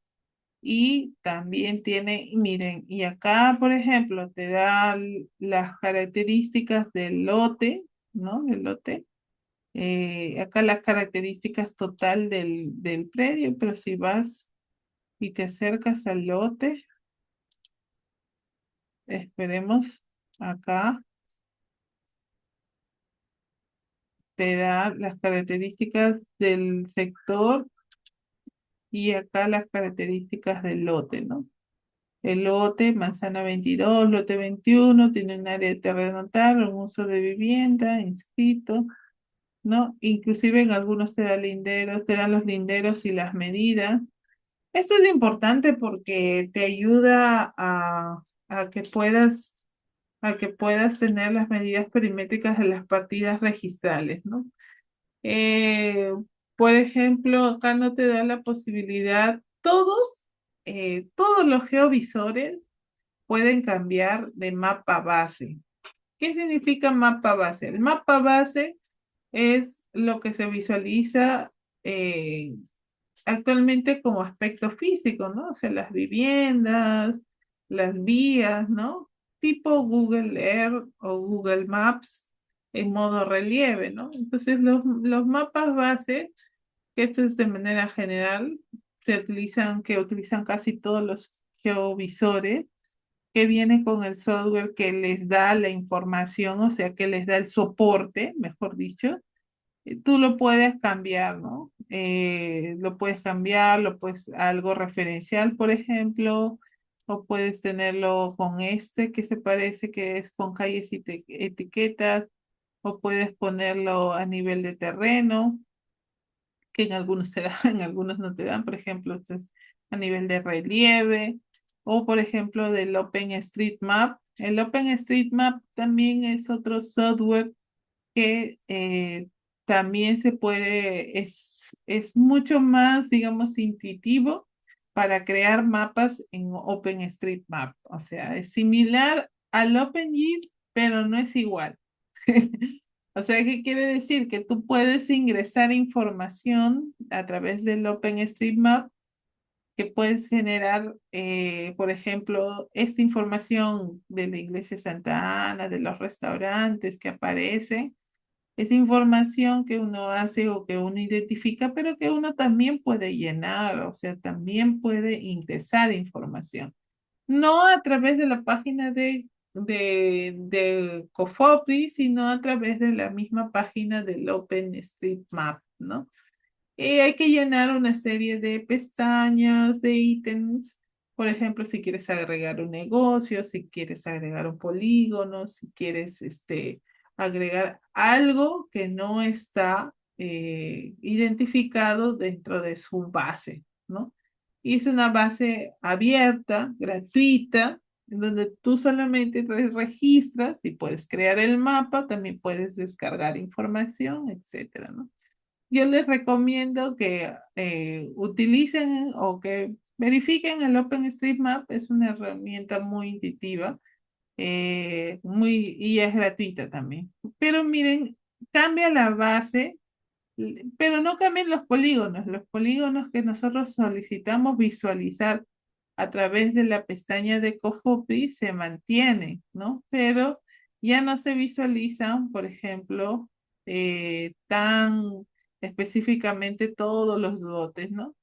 y también tiene, miren, y acá, por ejemplo, te da las características del lote, ¿no? Del lote. Acá las características total del predio, pero si vas y te acercas al lote, esperemos acá, te da las características del sector y acá las características del lote, ¿no? El lote, manzana 22, lote 21, tiene un área de terreno tal, un uso de vivienda, inscrito, ¿no? Inclusive en algunos te da linderos, te dan los linderos y las medidas. Esto es importante porque te ayuda a que a que puedas tener las medidas perimétricas de las partidas registrales, ¿no? Eh, por ejemplo, acá no te da la posibilidad, todos los geovisores pueden cambiar de mapa base. ¿Qué significa mapa base? El mapa base es lo que se visualiza eh, actualmente como aspecto físico, ¿no? O sea, las viviendas, las vías, ¿no? Tipo Google Earth o Google Maps en modo relieve, ¿no? Entonces, los mapas base, que esto es de manera general, que utilizan casi todos los geovisores, que viene con el software que les da la información, o sea, que les da el soporte, mejor dicho. Tú lo puedes cambiar, ¿no? Lo puedes cambiar, lo puedes algo referencial, por ejemplo, o puedes tenerlo con este que se parece que es con calles y etiquetas, o puedes ponerlo a nivel de terreno, que en algunos te dan, en algunos no te dan, por ejemplo, esto es a nivel de relieve, o por ejemplo del OpenStreetMap. El OpenStreetMap también es otro software que también se puede, es mucho más, digamos, intuitivo para crear mapas en OpenStreetMap. O sea, es similar al OpenGIS, pero no es igual. O sea, ¿qué quiere decir? Que tú puedes ingresar información a través del OpenStreetMap, que puedes generar, por ejemplo, esta información de la iglesia Santa Ana, de los restaurantes que aparecen, es información que uno hace o que uno identifica, pero que uno también puede llenar, o sea, también puede ingresar información. No a través de la página de Cofopri, sino a través de la misma página del OpenStreetMap, ¿no? Y hay que llenar una serie de pestañas, de ítems. Por ejemplo, si quieres agregar un negocio, si quieres agregar un polígono, si quieres agregar algo que no está identificado dentro de su base, ¿no? Y es una base abierta, gratuita, en donde tú solamente te registras y puedes crear el mapa, también puedes descargar información, etcétera, ¿no? Yo les recomiendo que utilicen o que verifiquen el OpenStreetMap. Es una herramienta muy intuitiva, y es gratuita también. Pero miren, cambia la base, pero no cambian los polígonos. Los polígonos que nosotros solicitamos visualizar a través de la pestaña de Cofopri se mantienen, ¿no? Pero ya no se visualizan, por ejemplo, tan específicamente todos los lotes, ¿no?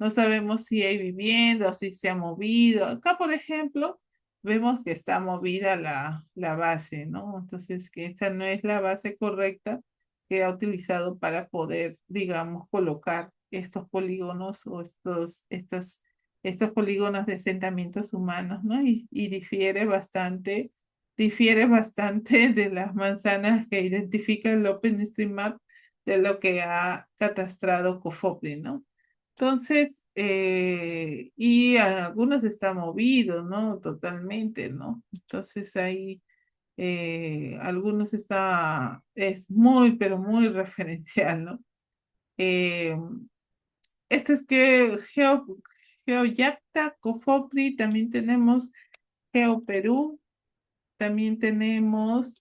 No sabemos si hay vivienda o si se ha movido. Acá, por ejemplo, vemos que está movida la base, ¿no? Entonces, que esta no es la base correcta que ha utilizado para poder, digamos, colocar estos polígonos o estos polígonos de asentamientos humanos, ¿no? Y difiere bastante de las manzanas que identifica el OpenStreetMap de lo que ha catastrado Cofopri, ¿no? Entonces, y algunos están movidos, ¿no? Totalmente, ¿no? Entonces ahí algunos es muy, pero muy referencial, ¿no? Eh, este es que GeoYacta, Cofopri, también tenemos GeoPerú, también tenemos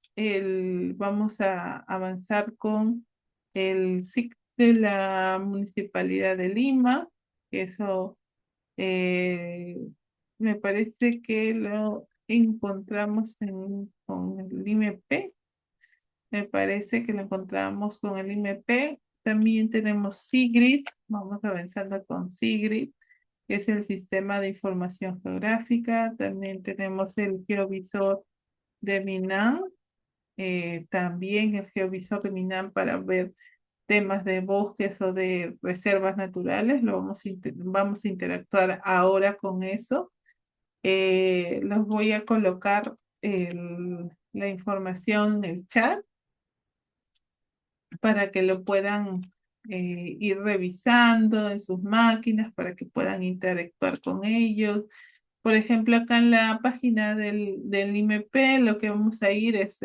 vamos a avanzar con el SIC de la Municipalidad de Lima, que eso eh, me parece que lo encontramos con el IMP. Me parece que lo encontramos con el IMP. También tenemos SIGRID. Vamos avanzando con SIGRID, que es el Sistema de Información Geográfica. También tenemos el Geovisor de MINAM. También el Geovisor de MINAM para ver temas de bosques o de reservas naturales. Vamos a interactuar ahora con eso. Los voy a colocar la información en el chat para que lo puedan ir revisando en sus máquinas, para que puedan interactuar con ellos. Por ejemplo, acá en la página del IMP, lo que vamos a ir es,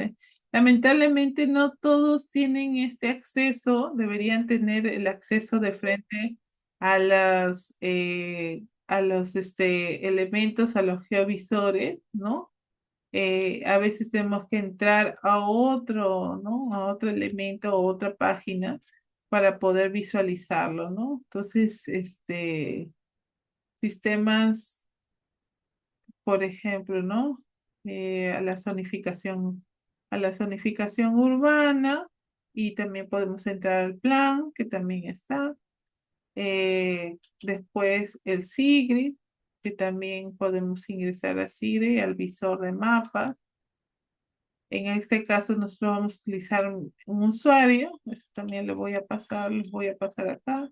lamentablemente no todos tienen este acceso, deberían tener el acceso de frente a los elementos, a los geovisores, ¿no? A veces tenemos que entrar a otro, ¿no? A otro elemento o otra página para poder visualizarlo, ¿no? Entonces, sistemas, por ejemplo, ¿no? A la zonificación urbana, y también podemos entrar al plan, que también está. Después el SIGRID, que también podemos ingresar a SIGRID, al visor de mapas. En este caso nosotros vamos a utilizar un usuario, eso también les voy a pasar acá,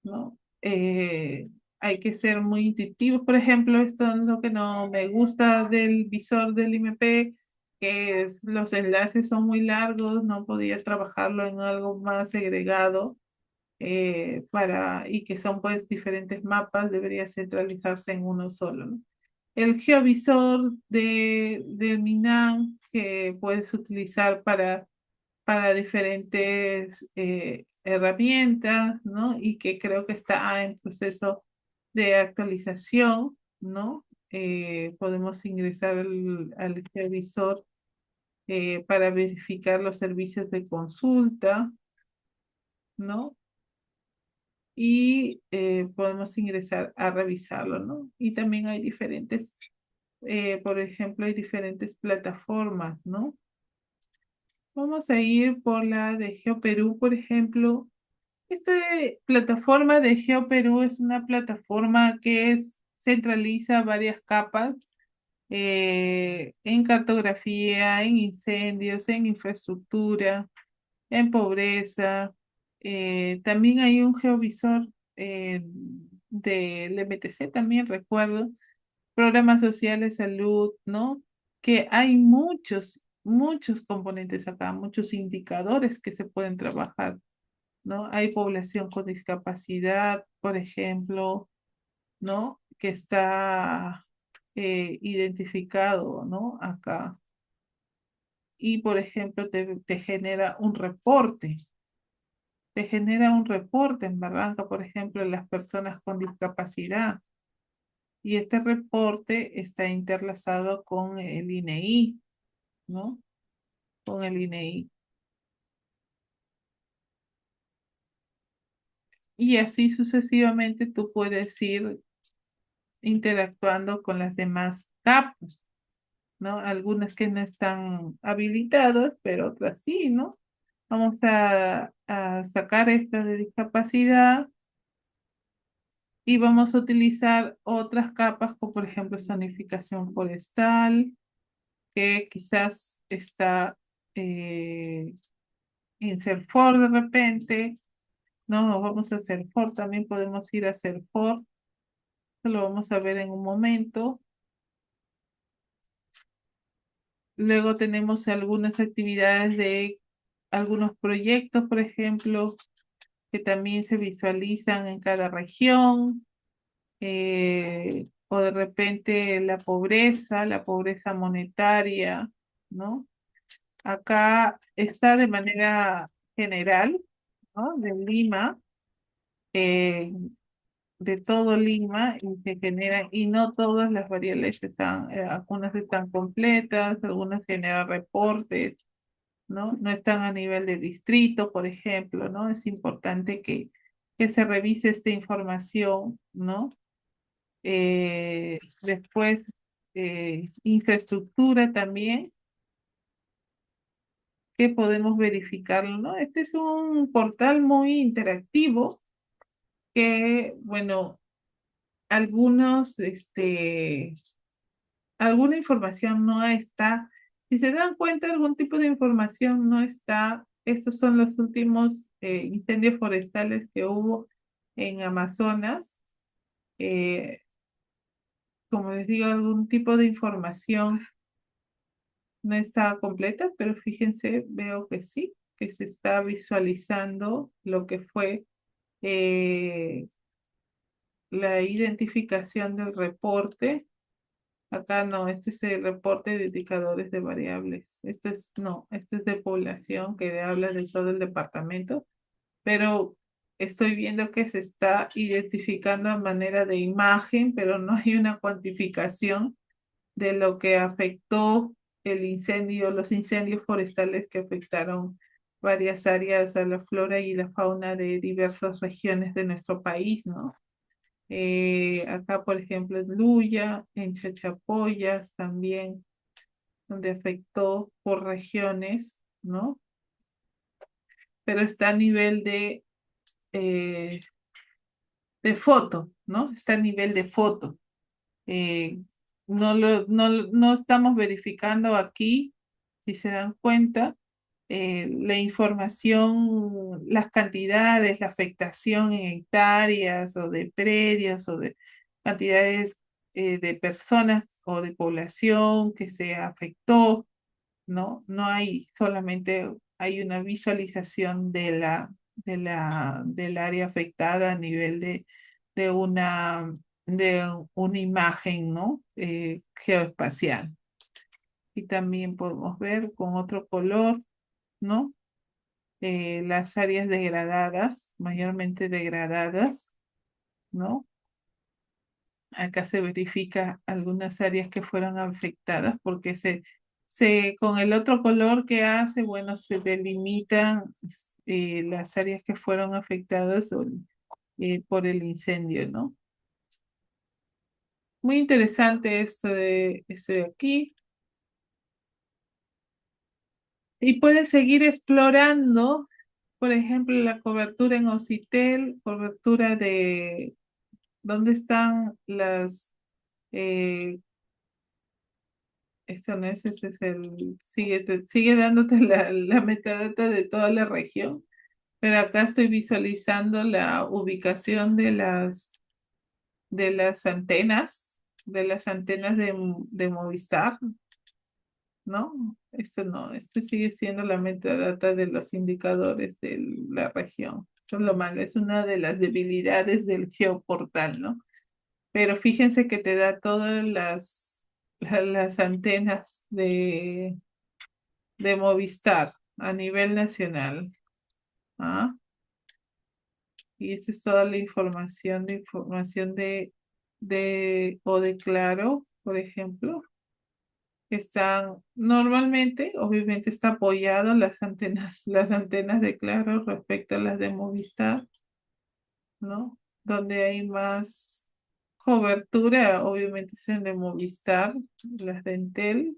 ¿no? Hay que ser muy intuitivos. Por ejemplo, esto es lo que no me gusta del visor del IMP, que los enlaces son muy largos, no podía trabajarlo en algo más segregado, y que son pues diferentes mapas, debería centralizarse en uno solo, ¿no? El geovisor del MINAN, que puedes utilizar para diferentes herramientas, ¿no? Y que creo que está en proceso de actualización, ¿no? Podemos ingresar al geovisor para verificar los servicios de consulta, ¿no? Y podemos ingresar a revisarlo, ¿no? Y también hay diferentes, por ejemplo, hay diferentes plataformas, ¿no? Vamos a ir por la de GeoPerú, por ejemplo. Esta plataforma de GeoPerú es una plataforma que centraliza varias capas en cartografía, en incendios, en infraestructura, en pobreza. También hay un geovisor del MTC, también recuerdo, programas sociales, salud, ¿no? Que hay muchos componentes acá, muchos indicadores que se pueden trabajar, ¿no? Hay población con discapacidad, por ejemplo, ¿no? Que está identificado, ¿no? Acá. Y, por ejemplo, te genera un reporte. Te genera un reporte en Barranca, por ejemplo, de las personas con discapacidad. Y este reporte está interlazado con el INEI, ¿no? Con el INEI. Y así sucesivamente tú puedes ir interactuando con las demás capas, ¿no? Algunas que no están habilitadas, pero otras sí, ¿no? Vamos a sacar esta de discapacidad y vamos a utilizar otras capas, como por ejemplo zonificación forestal, que quizás está en Serfor de repente, ¿no? Vamos a Serfor, también podemos ir a Serfor, eso lo vamos a ver en un momento. Luego tenemos algunas actividades de algunos proyectos, por ejemplo, que también se visualizan en cada región, o de repente la pobreza monetaria, ¿no? Acá está de manera general, ¿no? De Lima, eh, de todo Lima, y se genera, y no todas las variables están, algunas están completas, algunas generan reportes, ¿no? No están a nivel de distrito, por ejemplo, ¿no? Es importante que se revise esta información, ¿no? Después, infraestructura también, que podemos verificarlo, ¿no? Este es un portal muy interactivo que, bueno, algunos, alguna información no está. Si se dan cuenta, algún tipo de información no está. Estos son los últimos incendios forestales que hubo en Amazonas. Eh, Como les digo, algún tipo de información no está completa, pero fíjense, veo que sí, que se está visualizando lo que fue eh, la identificación del reporte. Acá no, este es el reporte de indicadores de variables. Esto es de población que habla de todo el departamento, pero estoy viendo que se está identificando a manera de imagen, pero no hay una cuantificación de lo que afectó el incendio, los incendios forestales que afectaron varias áreas a la flora y la fauna de diversas regiones de nuestro país, ¿no? Acá, por ejemplo, en Luya, en Chachapoyas también, donde afectó por regiones, ¿no? Pero está a nivel eh, de foto, ¿no? Está a nivel de foto. Eh, no estamos verificando aquí, si se dan cuenta, la información, las cantidades, la afectación en hectáreas o de predios o de cantidades de personas o de población que se afectó, ¿no? No hay solamente, hay una visualización del área afectada a nivel de una, de una imagen, ¿no? Geoespacial. Y también podemos ver con otro color, ¿no? Las áreas degradadas, mayormente degradadas, ¿no? Acá se verifica algunas áreas que fueron afectadas porque con el otro color que hace, bueno, se delimitan las áreas que fueron afectadas por el incendio, ¿no? Muy interesante esto de aquí. Y puedes seguir explorando, por ejemplo, la cobertura en Ocitel, cobertura de dónde están eh, esto no es, ese es sigue dándote la metadata de toda la región, pero acá estoy visualizando la ubicación de las antenas de Movistar, ¿no? Esto no, esto sigue siendo la metadata de los indicadores de la región. Eso es lo malo, es una de las debilidades del geoportal, ¿no? Pero fíjense que te da todas las antenas de Movistar a nivel nacional. ¿Ah? Y esta es toda la información o de Claro, por ejemplo, que están normalmente, obviamente está apoyado las antenas de Claro respecto a las de Movistar, ¿no? Donde hay más cobertura, obviamente es en de Movistar, las de Entel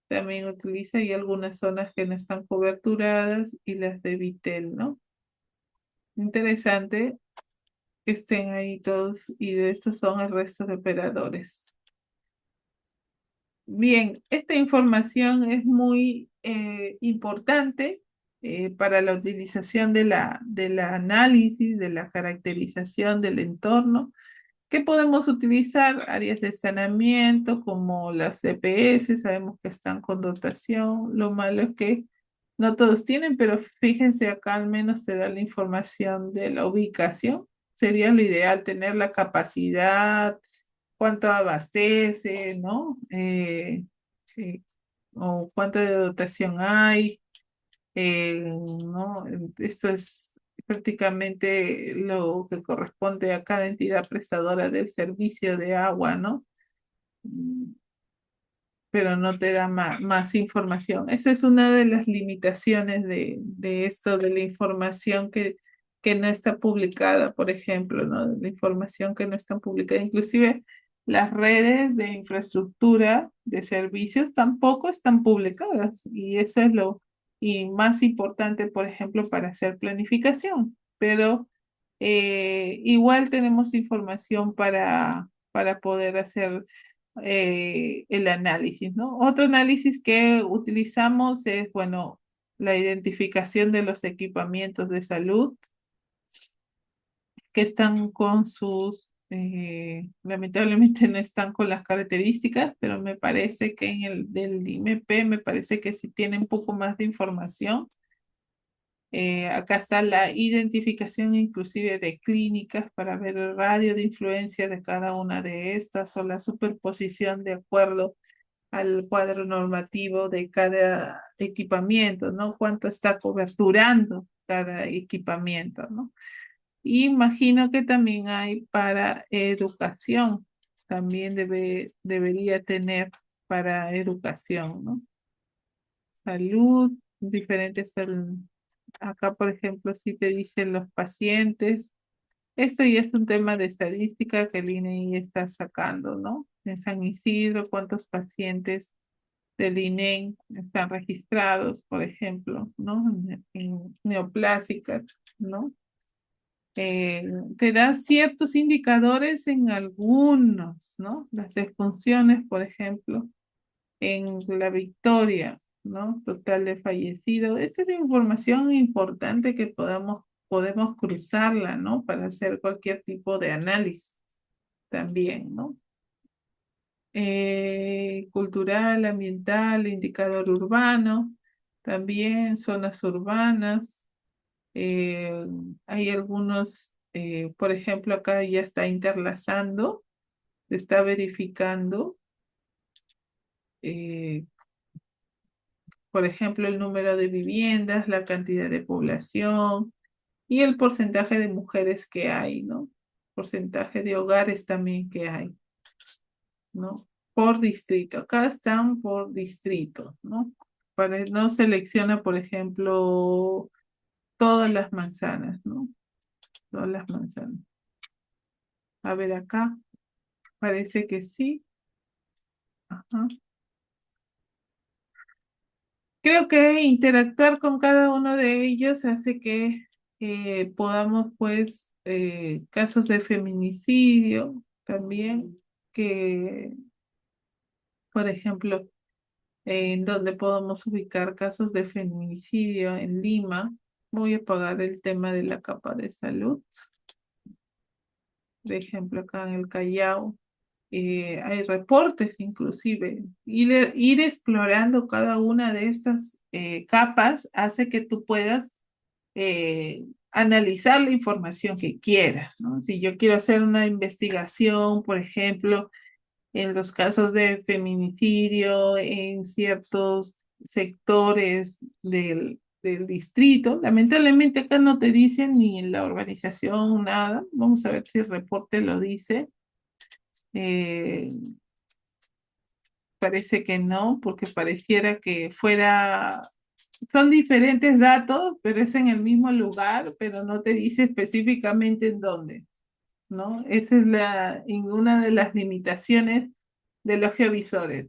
también utiliza y algunas zonas que no están coberturadas y las de Vitel, ¿no? Interesante que estén ahí todos y de estos son el resto de operadores. Bien, esta información es muy importante para la utilización del análisis, de la caracterización del entorno. ¿Qué podemos utilizar? Áreas de saneamiento como las CPS, sabemos que están con dotación. Lo malo es que no todos tienen, pero fíjense acá al menos se da la información de la ubicación. Sería lo ideal tener la capacidad, cuánto abastece, ¿no? Sí, o cuánta de dotación hay, ¿no? Esto es prácticamente lo que corresponde a cada entidad prestadora del servicio de agua, ¿no? Mm, pero no te da más información. Esa es una de las limitaciones de esto, de la información que no está publicada, por ejemplo, ¿no? La información que no está publicada. Inclusive las redes de infraestructura de servicios tampoco están publicadas y eso es lo y más importante, por ejemplo, para hacer planificación. Pero igual tenemos información para poder hacer el análisis, ¿no? Otro análisis que utilizamos es, bueno, la identificación de los equipamientos de salud que están con lamentablemente no están con las características, pero me parece que en el del IMP me parece que sí tiene un poco más de información. Acá está la identificación inclusive de clínicas para ver el radio de influencia de cada una de estas o la superposición de acuerdo al cuadro normativo de cada equipamiento, ¿no? Cuánto está coberturando cada equipamiento, ¿no? Y imagino que también hay para educación. también debería tener para educación, ¿no? Salud, diferentes, acá por ejemplo, si te dicen los pacientes, esto ya es un tema de estadística que el INEI está sacando, ¿no? En San Isidro, ¿cuántos pacientes del INEM están registrados, por ejemplo, ¿no? En neoplásicas, ¿no? Eh, Te da ciertos indicadores en algunos, ¿no? Las defunciones, por ejemplo, en la Victoria, ¿no? Total de fallecidos. Esta es información importante que podemos cruzarla, ¿no? Para hacer cualquier tipo de análisis también, ¿no? Cultural, ambiental, indicador urbano, también zonas urbanas. Eh, Hay algunos, por ejemplo, acá ya está interlazando, está verificando, eh, por ejemplo, el número de viviendas, la cantidad de población y el porcentaje de mujeres que hay, ¿no? Porcentaje de hogares también que hay, ¿no? Por distrito. Acá están por distrito, ¿no? No selecciona, por ejemplo, todas las manzanas, ¿no? Todas las manzanas. A ver acá, parece que sí. Ajá. Creo que interactuar con cada uno de ellos hace que podamos, pues, casos de feminicidio también, que, por ejemplo, en donde podamos ubicar casos de feminicidio en Lima. Voy a apagar el tema de la capa de salud. Por ejemplo, acá en el Callao, hay reportes inclusive. Ir explorando cada una de estas capas hace que tú puedas analizar la información que quieras, ¿no? Si yo quiero hacer una investigación, por ejemplo, en los casos de feminicidio en ciertos sectores del distrito. Lamentablemente acá no te dicen ni en la organización nada. Vamos a ver si el reporte lo dice. Eh, Parece que no, porque pareciera que fuera, son diferentes datos, pero es en el mismo lugar, pero no te dice específicamente en dónde, ¿no? Esa es una de las limitaciones de los geovisores,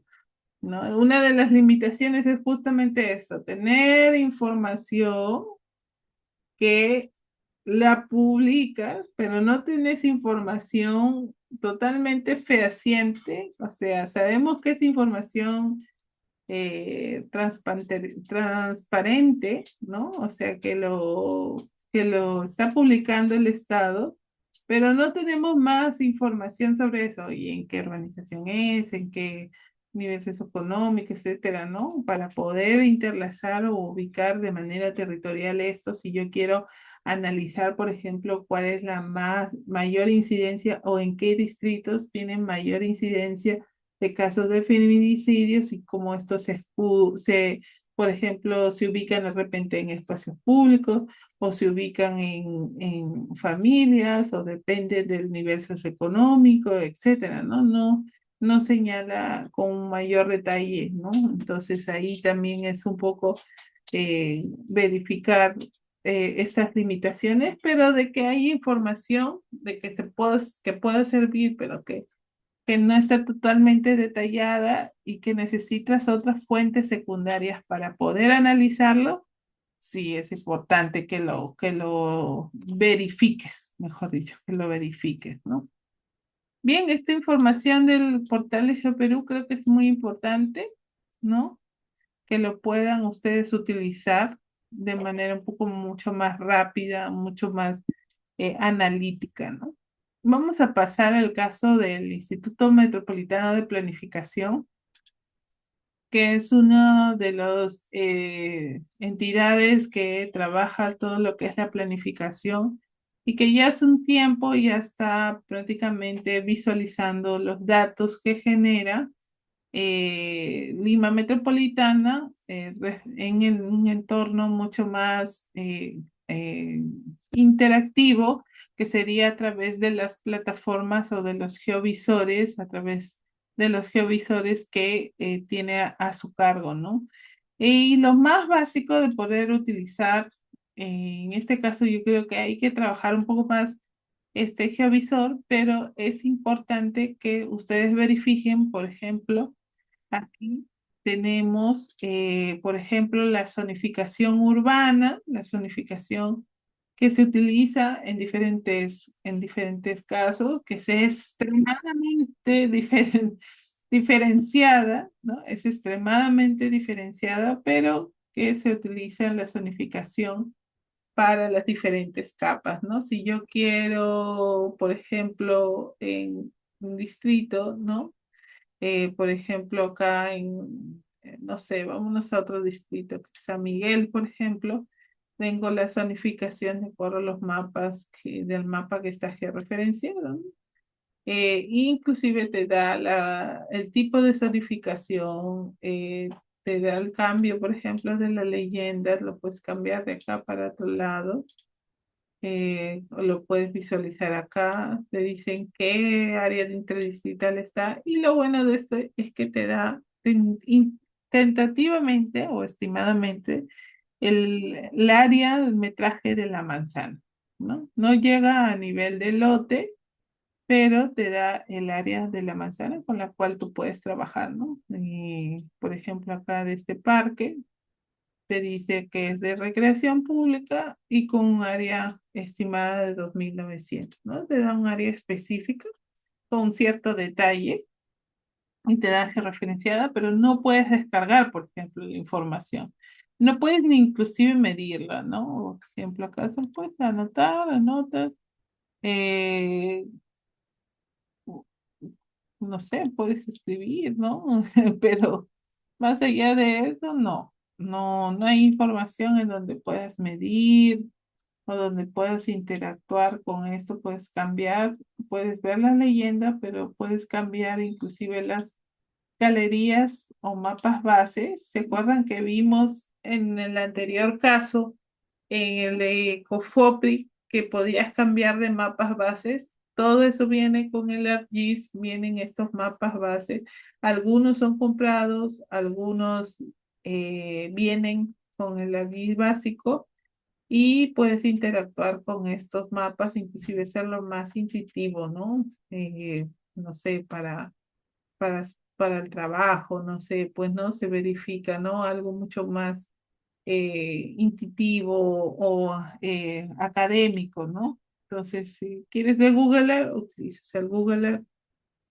¿no? Una de las limitaciones es justamente eso, tener información que la publicas, pero no tienes información totalmente fehaciente, o sea, sabemos que es información transparente, ¿no? O sea, que lo está publicando el Estado, pero no tenemos más información sobre eso, y en qué organización es, en qué nivel socioeconómico, etcétera, ¿no? Para poder interlazar o ubicar de manera territorial esto, si yo quiero analizar, por ejemplo, cuál es la mayor incidencia o en qué distritos tienen mayor incidencia de casos de feminicidios y cómo estos por ejemplo, se ubican de repente en espacios públicos o se ubican en familias o depende del nivel socioeconómico, etcétera, ¿no? No señala con mayor detalle, ¿no? Entonces ahí también es un poco verificar estas limitaciones, pero de que hay información, de que que pueda servir, pero que no está totalmente detallada y que necesitas otras fuentes secundarias para poder analizarlo, sí es importante que lo verifiques, mejor dicho, que lo verifiques, ¿no? Bien, esta información del portal de GeoPerú creo que es muy importante, ¿no? Que lo puedan ustedes utilizar de manera un poco mucho más rápida, mucho más analítica, ¿no? Vamos a pasar al caso del Instituto Metropolitano de Planificación, que es una de las entidades que trabaja todo lo que es la planificación y que ya hace un tiempo ya está prácticamente visualizando los datos que genera Lima Metropolitana un entorno mucho más interactivo, que sería a través de las plataformas o de los geovisores, a través de los geovisores que tiene a su cargo, ¿no? Y lo más básico de poder utilizar, en este caso yo creo que hay que trabajar un poco más este geovisor, pero es importante que ustedes verifiquen, por ejemplo, aquí tenemos, por ejemplo, la zonificación urbana, la zonificación que se utiliza en diferentes casos, que es extremadamente diferenciada, ¿no? Es extremadamente diferenciada, pero que se utiliza en la zonificación para las diferentes capas, ¿no? Si yo quiero, por ejemplo, en un distrito, ¿no? Por ejemplo, acá en, no sé, vámonos a otro distrito, San Miguel, por ejemplo, tengo la zonificación de acuerdo a los mapas del mapa que está georreferenciado, ¿no? Inclusive te da el tipo de zonificación, te da el cambio, por ejemplo, de la leyenda, lo puedes cambiar de acá para otro lado, o lo puedes visualizar acá, te dicen qué área de interdistrital está, y lo bueno de esto es que te da tentativamente o estimadamente el área del metraje de la manzana, ¿no? No llega a nivel de lote, pero te da el área de la manzana con la cual tú puedes trabajar, ¿no? Y, por ejemplo, acá de este parque, te dice que es de recreación pública y con un área estimada de 2.900, ¿no? Te da un área específica con cierto detalle y te da georreferenciada, pero no puedes descargar, por ejemplo, la información. No puedes ni inclusive medirla, ¿no? Por ejemplo, acá se puede anotar, anotas, eh, no sé, puedes escribir, ¿no? Pero más allá de eso, no hay información en donde puedas medir o donde puedas interactuar con esto, puedes cambiar, puedes ver la leyenda, pero puedes cambiar inclusive las galerías o mapas base. ¿Se acuerdan que vimos en el anterior caso, en el de Cofopri, que podías cambiar de mapas bases? Todo eso viene con el ArcGIS, vienen estos mapas base. Algunos son comprados, algunos vienen con el ArcGIS básico y puedes interactuar con estos mapas, inclusive hacerlo más intuitivo, ¿no? No sé, para, para el trabajo, no sé, pues no se verifica, ¿no? Algo mucho más intuitivo o académico, ¿no? Entonces, si quieres de Google Earth, utilizas el Google Earth,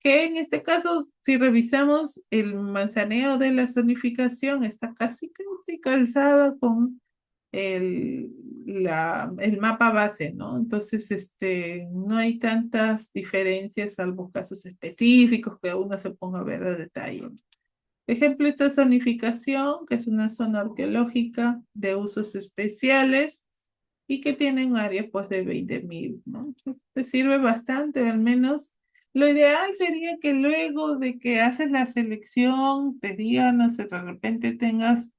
que en este caso, si revisamos el manzaneo de la zonificación, está casi calzada con el, el mapa base, ¿no? Entonces, no hay tantas diferencias, salvo casos específicos que uno se ponga a ver a detalle. Ejemplo, esta zonificación, que es una zona arqueológica de usos especiales y que tiene un área pues de 20.000, ¿no? Entonces, te sirve bastante, al menos. Lo ideal sería que luego de que haces la selección, te diga, no sé, de repente tengas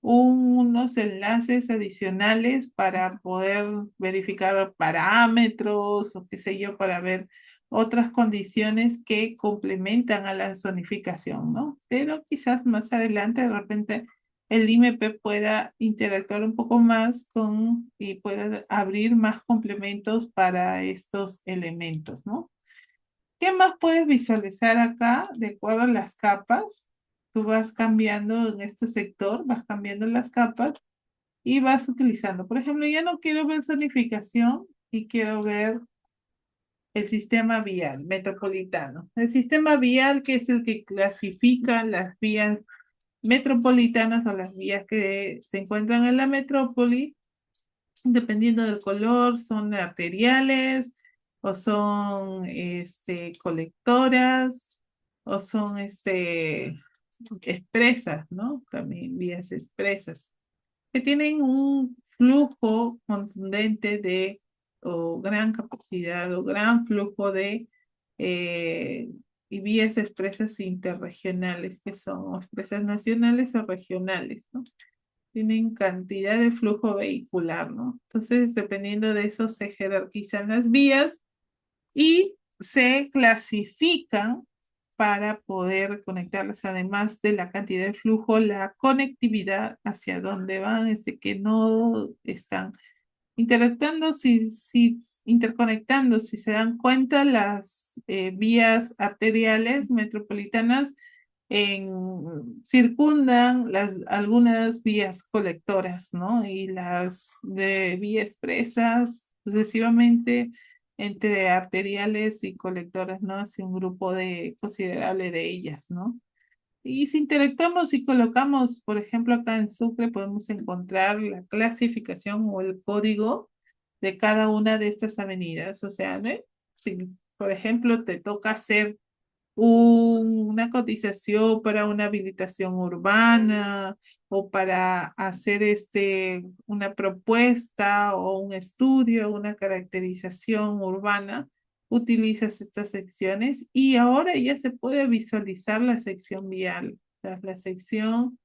unos enlaces adicionales para poder verificar parámetros o qué sé yo, para ver otras condiciones que complementan a la zonificación, ¿no? Pero quizás más adelante de repente el IMP pueda interactuar un poco más con y pueda abrir más complementos para estos elementos, ¿no? ¿Qué más puedes visualizar acá de acuerdo a las capas? Tú vas cambiando en este sector, vas cambiando las capas y vas utilizando. Por ejemplo, ya no quiero ver zonificación y quiero ver el sistema vial metropolitano. El sistema vial, que es el que clasifica las vías metropolitanas o las vías que se encuentran en la metrópoli, dependiendo del color, son arteriales o son colectoras o son expresas, ¿no? También vías expresas, que tienen un flujo contundente de, o gran capacidad, o gran flujo de eh, y vías expresas interregionales, que son o expresas nacionales o regionales, ¿no? tienen cantidad de flujo vehicular, ¿no? Entonces, dependiendo de eso, se jerarquizan las vías y se clasifican para poder conectarlas, además de la cantidad de flujo, la conectividad hacia dónde van, que no están interactuando, interconectando, si se dan cuenta, las vías arteriales metropolitanas circundan algunas vías colectoras, ¿no? Y las de vía expresas sucesivamente entre arteriales y colectoras, ¿no? Hacia un grupo considerable de ellas, ¿no? Y si interactuamos y colocamos, por ejemplo, acá en Sucre podemos encontrar la clasificación o el código de cada una de estas avenidas. O sea, ¿no? Si, por ejemplo, te toca hacer una cotización para una habilitación urbana o para hacer una propuesta o un estudio, una caracterización urbana, utilizas estas secciones y ahora ya se puede visualizar la sección vial, o sea, la sección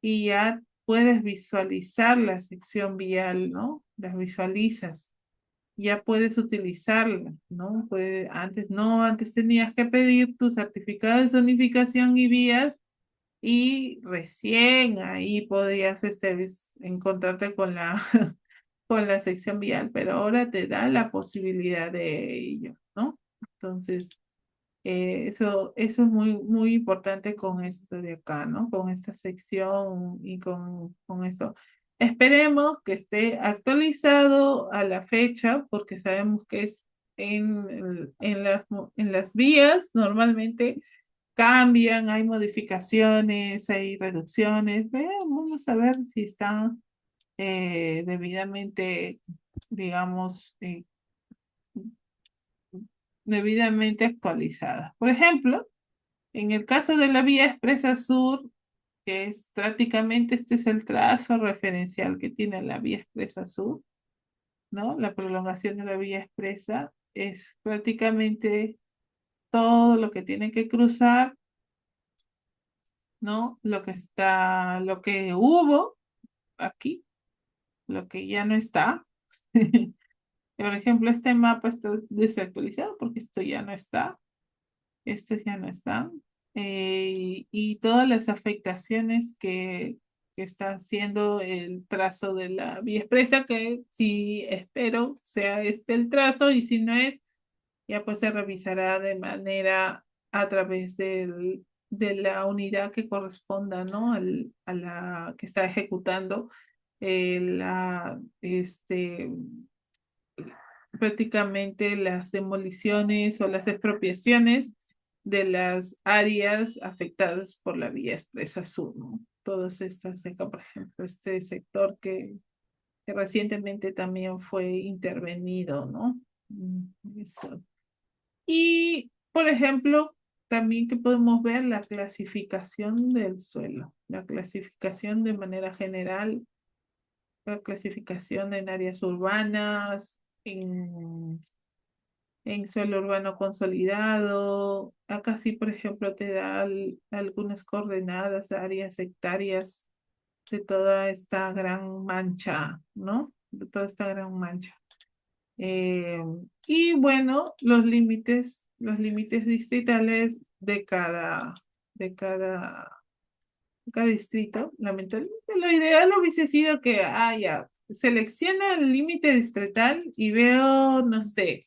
y ya puedes visualizar la sección vial, ¿no? Las visualizas, ya puedes utilizarla, ¿no? Antes no, antes tenías que pedir tu certificado de zonificación y vías y recién ahí podías encontrarte con con la sección vial, pero ahora te da la posibilidad de ello, ¿no? Entonces, eso es muy importante con esto de acá, ¿no? Con esta sección y con eso. Esperemos que esté actualizado a la fecha, porque sabemos que es en las vías normalmente cambian, hay modificaciones, hay reducciones. Vamos a ver si están debidamente, digamos, debidamente actualizadas. Por ejemplo, en el caso de la vía expresa sur, que es prácticamente este es el trazo referencial que tiene la vía expresa sur, ¿no? La prolongación de la vía expresa es prácticamente todo lo que tiene que cruzar, ¿no? Lo que hubo aquí, lo que ya no está. Por ejemplo, este mapa está desactualizado porque esto ya no está. Estos ya no están. Y todas las afectaciones que está haciendo el trazo de la vía expresa, que si espero sea este el trazo, y si no es, ya pues se revisará de manera a través de la unidad que corresponda, ¿no? A la que está ejecutando prácticamente las demoliciones o las expropiaciones de las áreas afectadas por la vía expresa sur, ¿no? Todas estas de acá, por ejemplo, este sector que recientemente también fue intervenido, ¿no? Eso. Y, por ejemplo, también que podemos ver la clasificación del suelo, la clasificación de manera general, la clasificación en áreas urbanas, en suelo urbano consolidado. Acá sí, por ejemplo, te da algunas coordenadas, áreas, hectáreas de toda esta gran mancha, ¿no? De toda esta gran mancha. Eh, y bueno, los límites distritales de cada distrito. Lamentablemente, lo ideal hubiese sido que, ya, selecciona el límite distrital y veo, no sé,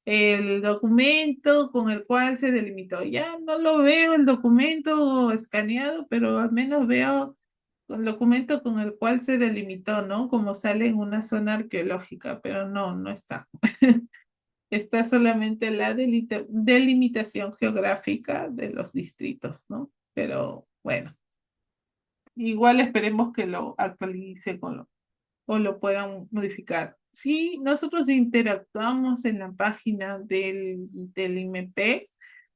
el documento con el cual se delimitó. Ya no lo veo el documento escaneado, pero al menos veo el documento con el cual se delimitó, ¿no? Como sale en una zona arqueológica, pero no, no está. Está solamente la delimitación geográfica de los distritos, ¿no? Pero bueno, igual esperemos que lo actualice o lo puedan modificar. Si nosotros interactuamos en la página del IMP,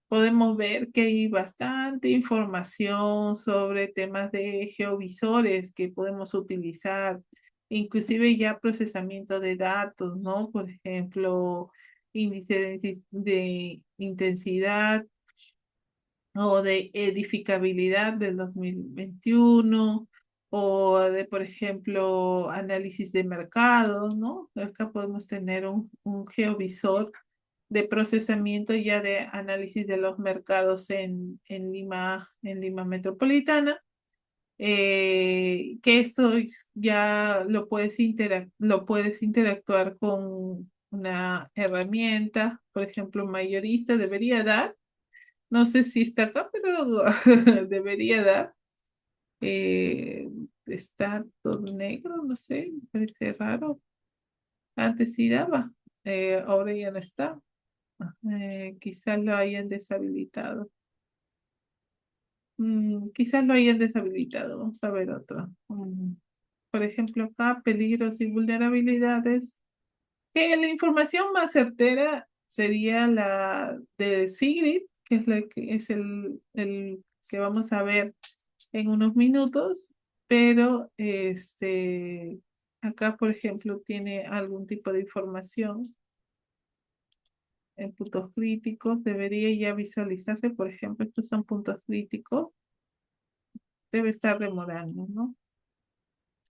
podemos ver que hay bastante información sobre temas de geovisores que podemos utilizar, inclusive ya procesamiento de datos, ¿no? Por ejemplo, índice de intensidad o de edificabilidad del 2021 o de, por ejemplo, análisis de mercado, ¿no? Acá podemos tener un geovisor de procesamiento ya de análisis de los mercados en Lima Metropolitana, que esto ya lo puedes interactuar con una herramienta, por ejemplo, mayorista debería dar, no sé si está acá, pero debería dar. eh, Está todo negro, no sé, me parece raro. Antes sí daba, ahora ya no está. Quizás lo hayan deshabilitado. Quizás lo hayan deshabilitado. Vamos a ver otro. Por ejemplo, acá, peligros y vulnerabilidades. Que la información más certera sería la de Sigrid, que es, el que vamos a ver en unos minutos, pero acá, por ejemplo, tiene algún tipo de información en puntos críticos, debería ya visualizarse, por ejemplo, estos son puntos críticos, debe estar demorando, ¿no?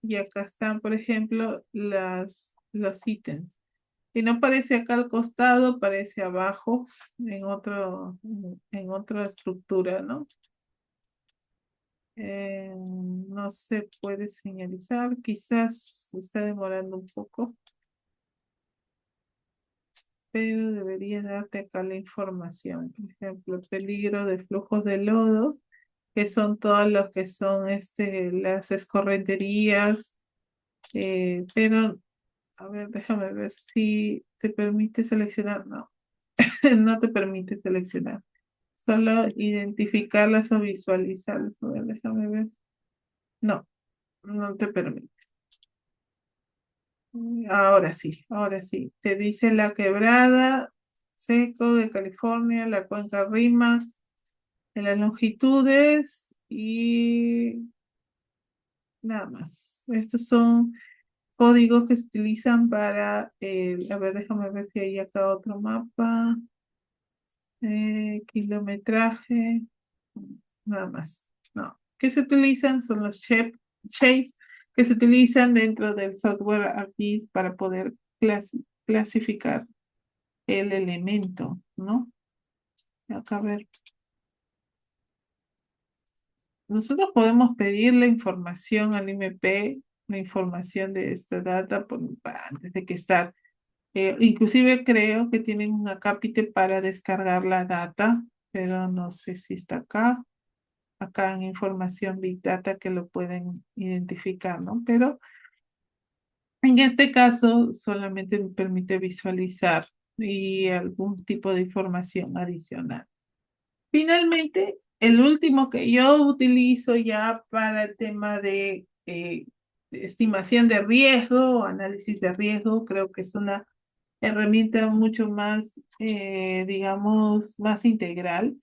Y acá están, por ejemplo, los ítems. Si no parece acá al costado, parece abajo, en otra estructura, ¿no? No se puede señalizar, quizás está demorando un poco, pero debería darte acá la información. Por ejemplo, peligro de flujos de lodos, que son todos los que son las escorrenterías, pero a ver, déjame ver si te permite seleccionar. No, no te permite seleccionar. Solo identificarlas o visualizarlas. A ver, déjame ver. No, no te permite. Ahora sí, ahora sí. Te dice la quebrada, seco de California, la cuenca Rímac, de las longitudes y nada más. Estos son códigos que se utilizan para, a ver, déjame ver si hay acá otro mapa, kilometraje, nada más. No, que se utilizan son los shapes que se utilizan dentro del software ArcGIS para poder clasificar el elemento, ¿no? Acá a ver, nosotros podemos pedir la información al IMP, la información de esta data antes de que estar. Inclusive creo que tienen un acápite para descargar la data, pero no sé si está acá. Acá en información Big Data que lo pueden identificar, ¿no? Pero en este caso solamente me permite visualizar y algún tipo de información adicional. Finalmente, el último que yo utilizo ya para el tema de estimación de riesgo o análisis de riesgo, creo que es una herramienta mucho más, digamos, más integral.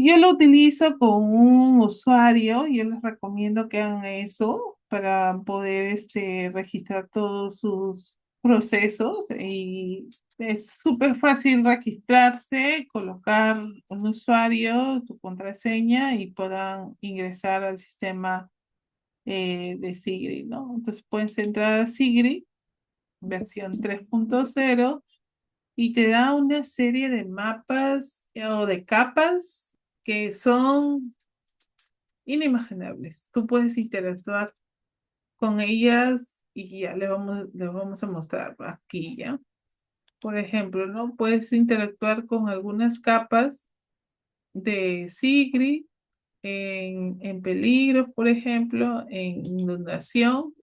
Yo lo utilizo con un usuario, yo les recomiendo que hagan eso para poder registrar todos sus procesos y es súper fácil registrarse, colocar un usuario, su contraseña y puedan ingresar al sistema de Sigrid, ¿no? Entonces pueden entrar a Sigrid, versión 3.0 y te da una serie de mapas o de capas que son inimaginables. Tú puedes interactuar con ellas y ya les vamos a mostrar aquí ya. Por ejemplo, ¿no? Puedes interactuar con algunas capas de Sigrid en peligros, por ejemplo, en inundación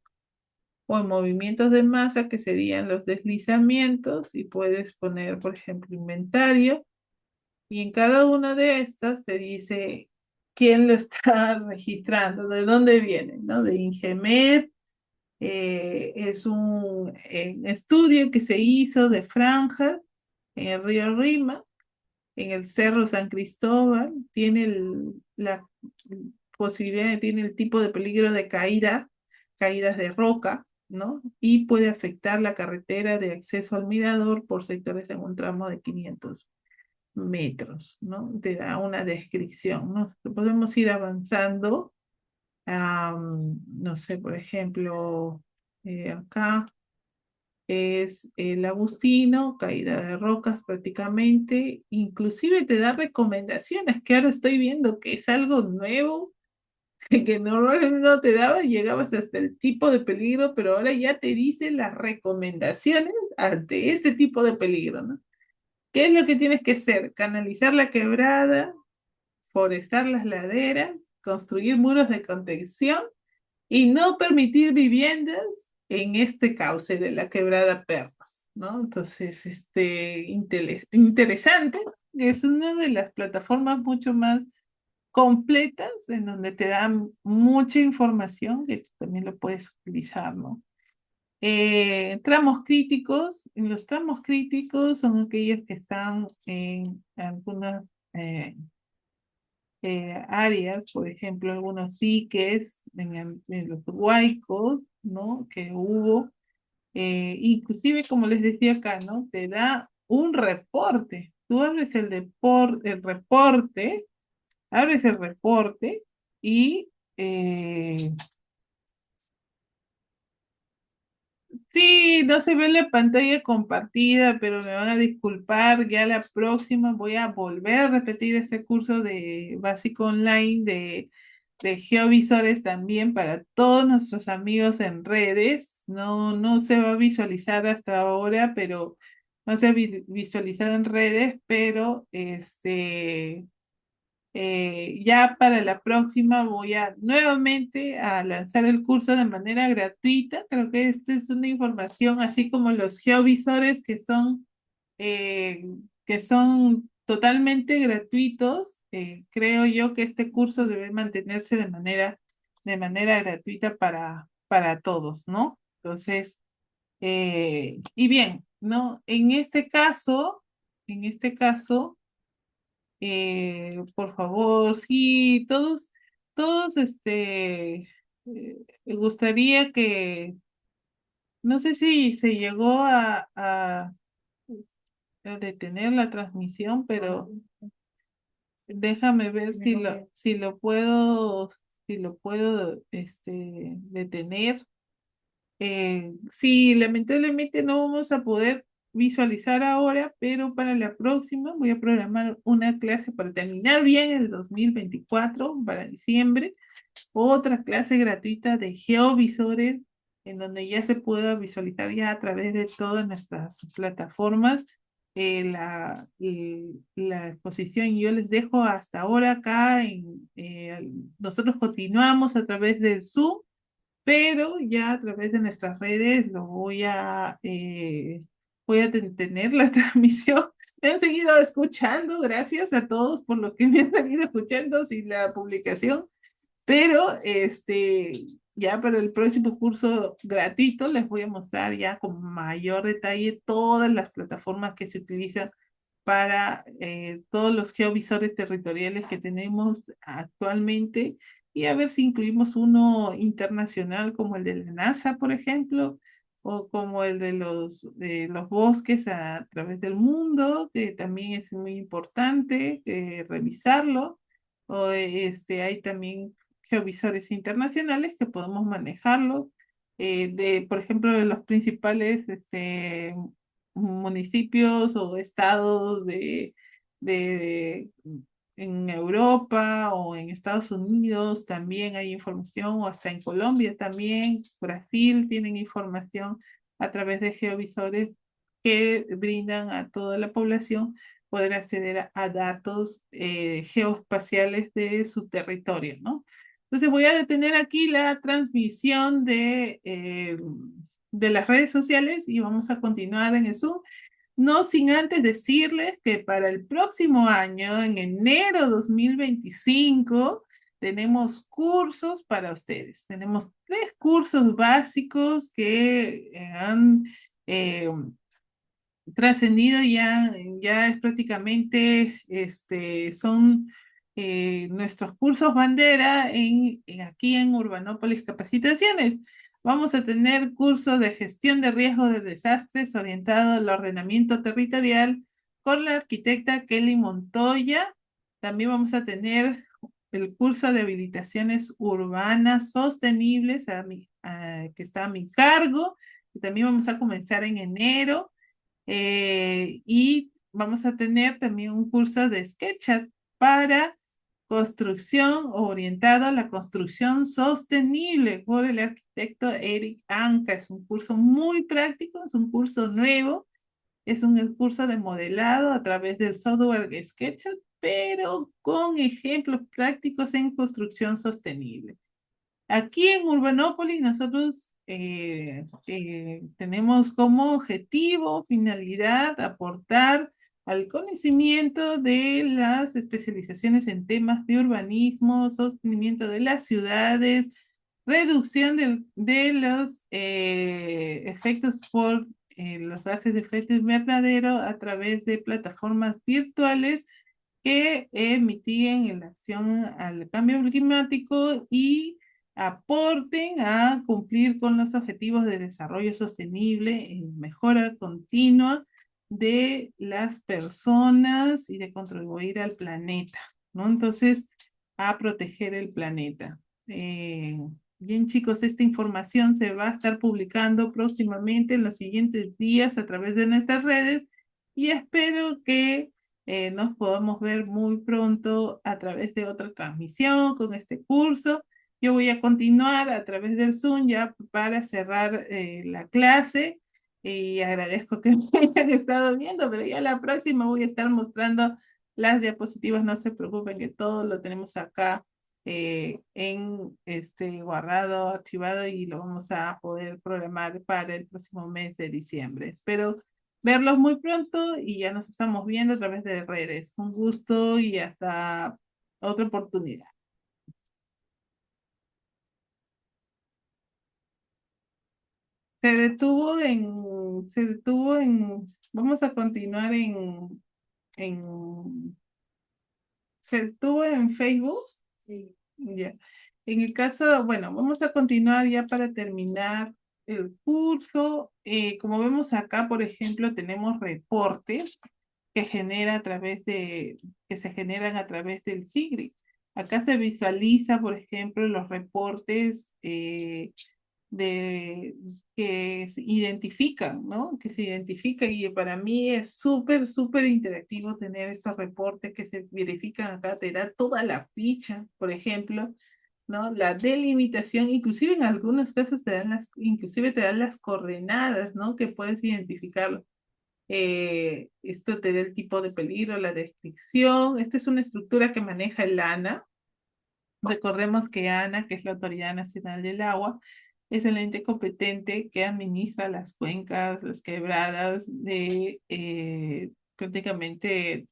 o en movimientos de masa que serían los deslizamientos y puedes poner, por ejemplo, inventario. Y en cada una de estas te dice quién lo está registrando, de dónde viene, ¿no? De Ingemed, es un estudio que se hizo de franjas en el río Rima, en el Cerro San Cristóbal, tiene la posibilidad, tiene el tipo de peligro de caída, caídas de roca, ¿no? Y puede afectar la carretera de acceso al mirador por sectores en un tramo de 500 metros, ¿no? Te da una descripción, ¿no? Podemos ir avanzando No sé, por ejemplo, acá es el Agustino, caída de rocas prácticamente, inclusive te da recomendaciones, que ahora estoy viendo que es algo nuevo, que normalmente no te daba, llegabas hasta el tipo de peligro, pero ahora ya te dice las recomendaciones ante este tipo de peligro, ¿no? ¿Qué es lo que tienes que hacer? Canalizar la quebrada, forestar las laderas, construir muros de contención y no permitir viviendas en este cauce de la quebrada Perros, ¿no? Entonces, interesante, es una de las plataformas mucho más completas en donde te dan mucha información que también lo puedes utilizar, ¿no? Tramos críticos, los tramos críticos son aquellos que están en algunas áreas, por ejemplo, algunos diques en los huaicos, ¿no? Que hubo, inclusive como les decía acá, ¿no? Te da un reporte. Tú abres el reporte, abres el reporte y sí, no se ve la pantalla compartida, pero me van a disculpar, ya la próxima voy a volver a repetir este curso de básico online de geovisores también para todos nuestros amigos en redes. No, no se va a visualizar hasta ahora, pero no se ha visualizado en redes, pero ya para la próxima voy a nuevamente a lanzar el curso de manera gratuita. Creo que esta es una información, así como los geovisores eh, que son totalmente gratuitos. Creo yo que este curso debe mantenerse de manera gratuita para todos, ¿no? Entonces, y bien, ¿no? En este caso, por favor, sí, todos, me gustaría que, no sé si se llegó a detener la transmisión, pero déjame ver si lo puedo, detener. Sí, lamentablemente no vamos a poder visualizar ahora, pero para la próxima voy a programar una clase para terminar bien el 2024 para diciembre, otra clase gratuita de geovisores en donde ya se pueda visualizar ya a través de todas nuestras plataformas la exposición. Yo les dejo hasta ahora acá nosotros continuamos a través del Zoom, pero ya a través de nuestras redes voy a tener la transmisión. Me han seguido escuchando, gracias a todos por lo que me han seguido escuchando sin la publicación, pero ya para el próximo curso gratuito les voy a mostrar ya con mayor detalle todas las plataformas que se utilizan para todos los geovisores territoriales que tenemos actualmente y a ver si incluimos uno internacional como el de la NASA, por ejemplo, o como el de los bosques a través del mundo, que también es muy importante revisarlo. O hay también geovisores internacionales que podemos manejarlo. Por ejemplo, de los principales municipios o estados de en Europa o en Estados Unidos también hay información, o hasta en Colombia también, Brasil tienen información a través de geovisores que brindan a toda la población poder acceder a datos geoespaciales de su territorio, ¿no? Entonces voy a detener aquí la transmisión de las redes sociales y vamos a continuar en el Zoom. No sin antes decirles que para el próximo año, en enero 2025, tenemos cursos para ustedes. Tenemos 3 cursos básicos que han eh, trascendido ya es prácticamente, son nuestros cursos bandera aquí en Urbanópolis Capacitaciones. Vamos a tener cursos de gestión de riesgo de desastres orientado al ordenamiento territorial con la arquitecta Kelly Montoya. También vamos a tener el curso de habilitaciones urbanas sostenibles que está a mi cargo, que también vamos a comenzar en enero, y vamos a tener también un curso de SketchUp para construcción orientado a la construcción sostenible por el arquitecto Eric Anca. Es un curso muy práctico, es un curso nuevo, es un curso de modelado a través del software SketchUp, pero con ejemplos prácticos en construcción sostenible. Aquí en Urbanópolis nosotros tenemos como objetivo, finalidad, aportar al conocimiento de las especializaciones en temas de urbanismo, sostenimiento de las ciudades, reducción de los efectos por los gases de efecto invernadero a través de plataformas virtuales que mitiguen la acción al cambio climático y aporten a cumplir con los objetivos de desarrollo sostenible en mejora continua de las personas y de contribuir al planeta, ¿no? Entonces, a proteger el planeta. Eh, Bien, chicos, esta información se va a estar publicando próximamente en los siguientes días a través de nuestras redes y espero que nos podamos ver muy pronto a través de otra transmisión con este curso. Yo voy a continuar a través del Zoom ya para cerrar la clase y agradezco que me hayan estado viendo, pero ya la próxima voy a estar mostrando las diapositivas. No se preocupen que todo lo tenemos acá en guardado, archivado y lo vamos a poder programar para el próximo mes de diciembre. Espero verlos muy pronto y ya nos estamos viendo a través de redes. Un gusto y hasta otra oportunidad. Vamos a continuar en, se detuvo en Facebook. Sí. Ya. En el caso, bueno, vamos a continuar ya para terminar el curso. Como vemos acá, por ejemplo, tenemos reportes que se generan a través del SIGRI. Acá se visualiza, por ejemplo, los reportes de, que se identifican, ¿no? Que se identifican y para mí es súper, súper interactivo tener estos reportes que se verifican acá, te da toda la ficha, por ejemplo, ¿no? La delimitación, inclusive en algunos casos inclusive te dan las coordenadas, ¿no? Que puedes identificarlo. Esto te da el tipo de peligro, la descripción. Esta es una estructura que maneja el ANA. Recordemos que ANA, que es la Autoridad Nacional del Agua, es el ente competente que administra las cuencas, las quebradas de prácticamente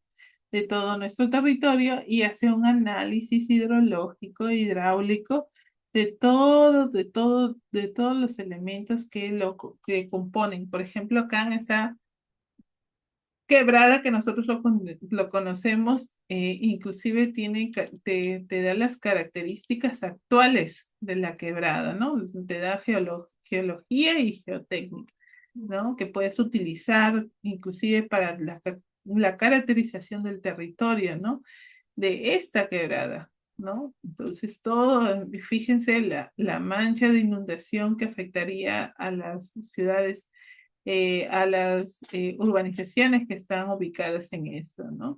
de todo nuestro territorio y hace un análisis hidrológico, hidráulico de todos los elementos que componen. Por ejemplo, acá en esa quebrada que nosotros lo conocemos, inclusive te da las características actuales de la quebrada, ¿no? Te da geología y geotécnica, ¿no? Que puedes utilizar inclusive para la caracterización del territorio, ¿no? De esta quebrada, ¿no? Entonces, fíjense la mancha de inundación que afectaría a las ciudades, a las urbanizaciones que están ubicadas en esto, ¿no?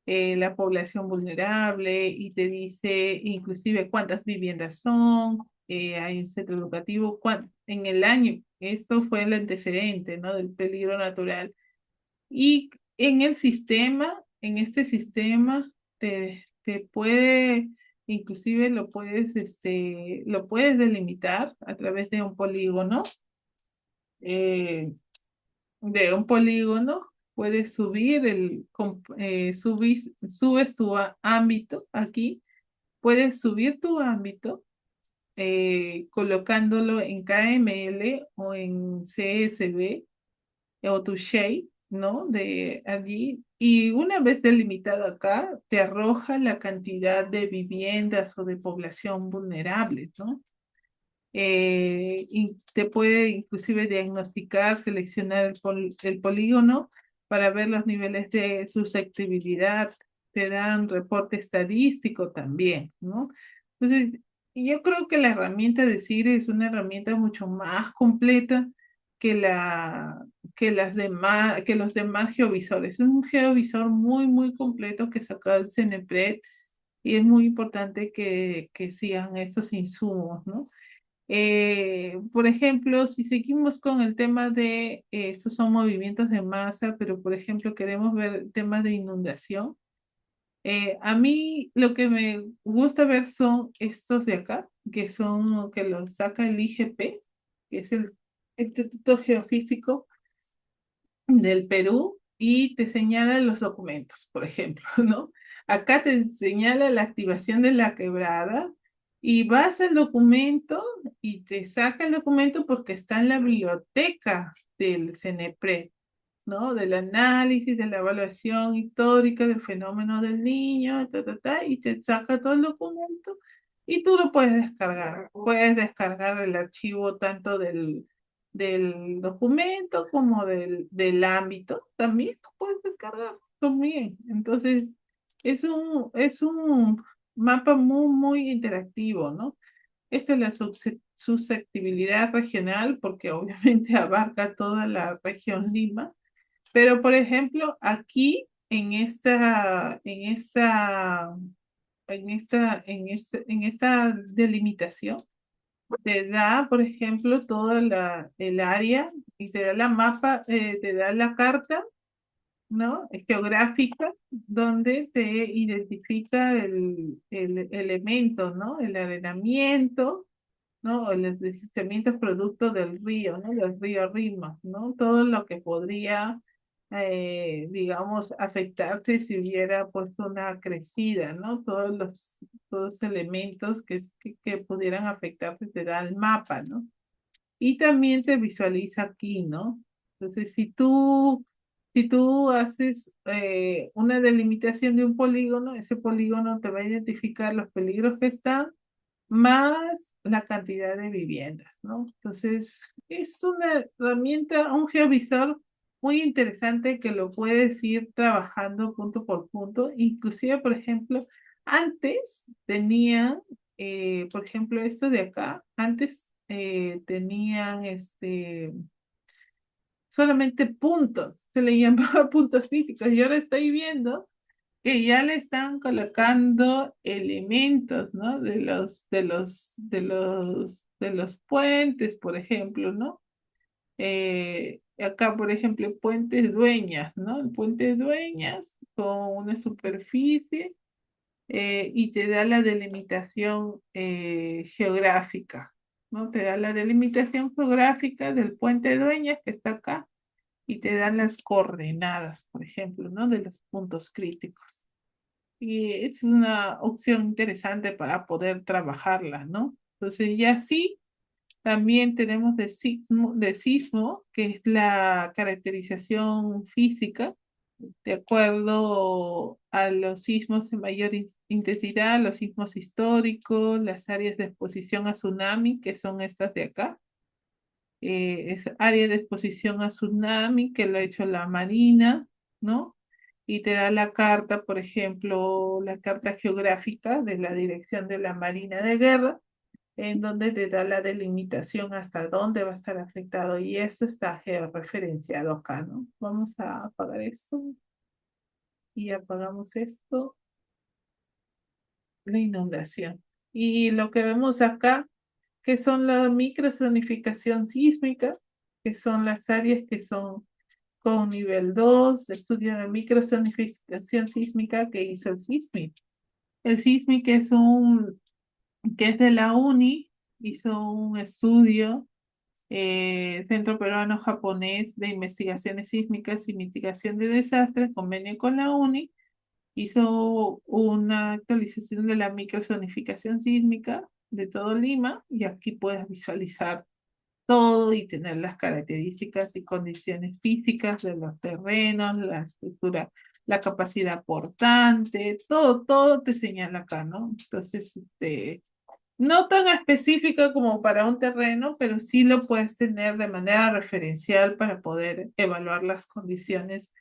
La población vulnerable y te dice inclusive cuántas viviendas son, hay un centro educativo, en el año, esto fue el antecedente, ¿no? Del peligro natural. Y en este sistema, te puede, inclusive lo puedes delimitar a través eh, de un polígono, puedes subes tu ámbito aquí, puedes subir tu ámbito colocándolo en KML o en CSV o tu shape, ¿no? De allí. Y una vez delimitado acá, te arroja la cantidad de viviendas o de población vulnerable, ¿no? Y te puede inclusive diagnosticar, seleccionar el polígono para ver los niveles de susceptibilidad te dan reporte estadístico también, ¿no? Entonces, yo creo que la herramienta de CIRE es una herramienta mucho más completa que que los demás geovisores. Es un geovisor muy, muy completo que sacó el CENEPRED y es muy importante que sigan estos insumos, ¿no? Por ejemplo, si seguimos con el tema de, estos son movimientos de masa, pero por ejemplo queremos ver temas de inundación. A mí lo que me gusta ver son estos de acá, que son, que los saca el IGP, que es el Instituto Geofísico del Perú, y te señala los documentos, por ejemplo, ¿no? Acá te señala la activación de la quebrada y vas al documento y te saca el documento porque está en la biblioteca del CENEPRED, ¿no? Del análisis, de la evaluación histórica del fenómeno del niño, y te saca todo el documento y tú lo puedes descargar. Puedes descargar el archivo tanto del documento como del ámbito, también lo puedes descargar también. Entonces, es un mapa muy, muy interactivo, ¿no? Esta es la susceptibilidad regional porque obviamente abarca toda la región Lima, pero, por ejemplo, aquí en esta delimitación, te da, por ejemplo, toda el área y te da la mapa, te da la carta, ¿no? Geográfica, donde te identifica el elemento, ¿no? El arenamiento, ¿no? O los deslizamientos producto del río, ¿no? Del río Rima, ¿no? Todo lo que podría, digamos, afectarse si hubiera pues una crecida, ¿no? Todos los elementos que pudieran afectarse te da el mapa, ¿no? Y también te visualiza aquí, ¿no? Entonces, si tú haces, una delimitación de un polígono, ese polígono te va a identificar los peligros que están más la cantidad de viviendas, ¿no? Entonces, es una herramienta, un geovisor muy interesante que lo puedes ir trabajando punto por punto. Inclusive, por ejemplo, antes tenían, por ejemplo, esto de acá, antes tenían solamente puntos, se le llamaba puntos físicos y ahora estoy viendo que ya le están colocando elementos, ¿no? De los puentes, por ejemplo, ¿no? Acá, por ejemplo, puentes dueñas, ¿no? El puente dueñas con una superficie, y te da la delimitación, geográfica, ¿no? Te da la delimitación geográfica del puente dueñas que está acá y te dan las coordenadas, por ejemplo, ¿no? De los puntos críticos. Y es una opción interesante para poder trabajarla, ¿no? Entonces, ya sí, también tenemos de sismo, que es la caracterización física, de acuerdo a los sismos de mayor intensidad, los sismos históricos, las áreas de exposición a tsunami, que son estas de acá. Es área de exposición a tsunami que lo ha hecho la Marina, ¿no? Y te da la carta, por ejemplo, la carta geográfica de la dirección de la Marina de Guerra, en donde te da la delimitación hasta dónde va a estar afectado. Y esto está georreferenciado acá, ¿no? Vamos a apagar esto y apagamos esto, la inundación. Y lo que vemos acá, que son la microzonificación sísmica, que son las áreas que son con nivel 2 de estudio de microzonificación sísmica que hizo el SISMIC. El SISMIC que es de la UNI, hizo un estudio, Centro Peruano Japonés de Investigaciones Sísmicas y Mitigación de Desastres, convenio con la UNI, hizo una actualización de la microzonificación sísmica de todo Lima y aquí puedes visualizar todo y tener las características y condiciones físicas de los terrenos, la estructura, la capacidad portante, todo te señala acá, ¿no? Entonces, no tan específica como para un terreno, pero sí lo puedes tener de manera referencial para poder evaluar las condiciones